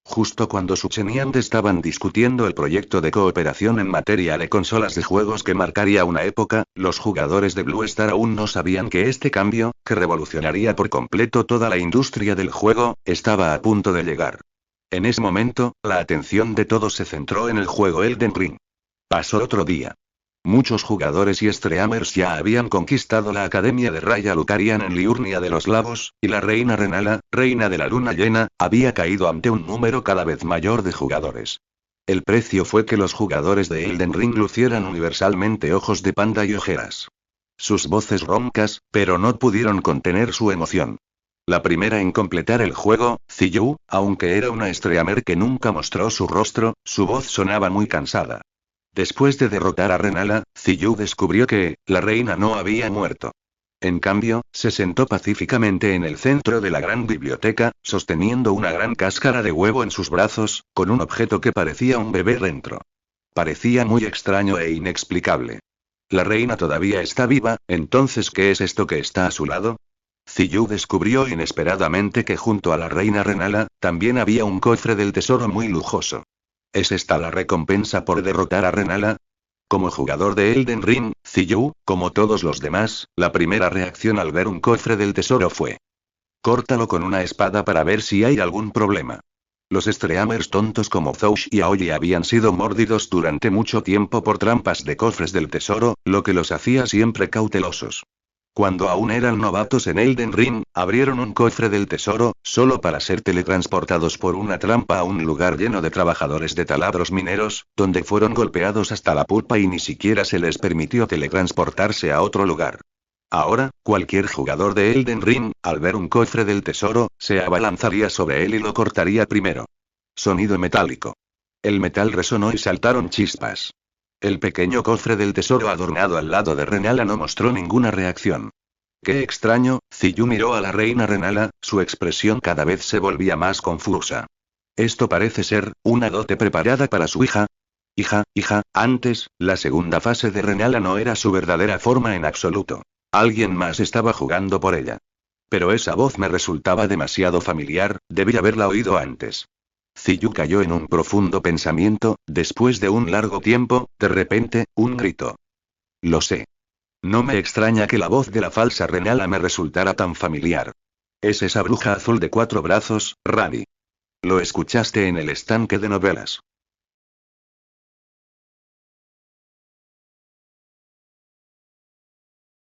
Justo cuando Suchen y And estaban discutiendo el proyecto de cooperación en materia de consolas de juegos que marcaría una época, los jugadores de Blue Star aún no sabían que este cambio, que revolucionaría por completo toda la industria del juego, estaba a punto de llegar. En ese momento, la atención de todos se centró en el juego Elden Ring. Pasó otro día. Muchos jugadores y streamers ya habían conquistado la academia de Raya Lucarian en Liurnia de los Lagos, y la reina Renala, reina de la luna llena, había caído ante un número cada vez mayor de jugadores. El precio fue que los jugadores de Elden Ring lucieran universalmente ojos de panda y ojeras. Sus voces roncas, pero no pudieron contener su emoción. La primera en completar el juego, Ziyu, aunque era una streamer que nunca mostró su rostro, su voz sonaba muy cansada. Después de derrotar a Renala, Ziyu descubrió que, la reina no había muerto. En cambio, se sentó pacíficamente en el centro de la gran biblioteca, sosteniendo una gran cáscara de huevo en sus brazos, con un objeto que parecía un bebé dentro. Parecía muy extraño e inexplicable. La reina todavía está viva, entonces ¿qué es esto que está a su lado? Ziyu descubrió inesperadamente que junto a la reina Renala, también había un cofre del tesoro muy lujoso. ¿Es esta la recompensa por derrotar a Renala? Como jugador de Elden Ring, Ziyu, como todos los demás, la primera reacción al ver un cofre del tesoro fue: córtalo con una espada para ver si hay algún problema. Los streamers tontos como Zoush y Aoyi habían sido mordidos durante mucho tiempo por trampas de cofres del tesoro, lo que los hacía siempre cautelosos. Cuando aún eran novatos en Elden Ring, abrieron un cofre del tesoro, solo para ser teletransportados por una trampa a un lugar lleno de trabajadores de taladros mineros, donde fueron golpeados hasta la pulpa y ni siquiera se les permitió teletransportarse a otro lugar. Ahora, cualquier jugador de Elden Ring, al ver un cofre del tesoro, se abalanzaría sobre él y lo cortaría primero. Sonido metálico. El metal resonó y saltaron chispas. El pequeño cofre del tesoro adornado al lado de Renala no mostró ninguna reacción. Qué extraño, Ziyu miró a la reina Renala, su expresión cada vez se volvía más confusa. Esto parece ser, una dote preparada para su hija. Hija, antes, la segunda fase de Renala no era su verdadera forma en absoluto. Alguien más estaba jugando por ella. Pero esa voz me resultaba demasiado familiar, debí haberla oído antes. Ziyu cayó en un profundo pensamiento, después de un largo tiempo, de repente, un grito. Lo sé. No me extraña que la voz de la falsa Renala me resultara tan familiar. Es esa bruja azul de 4 brazos, Rani. Lo escuchaste en el estanque de novelas.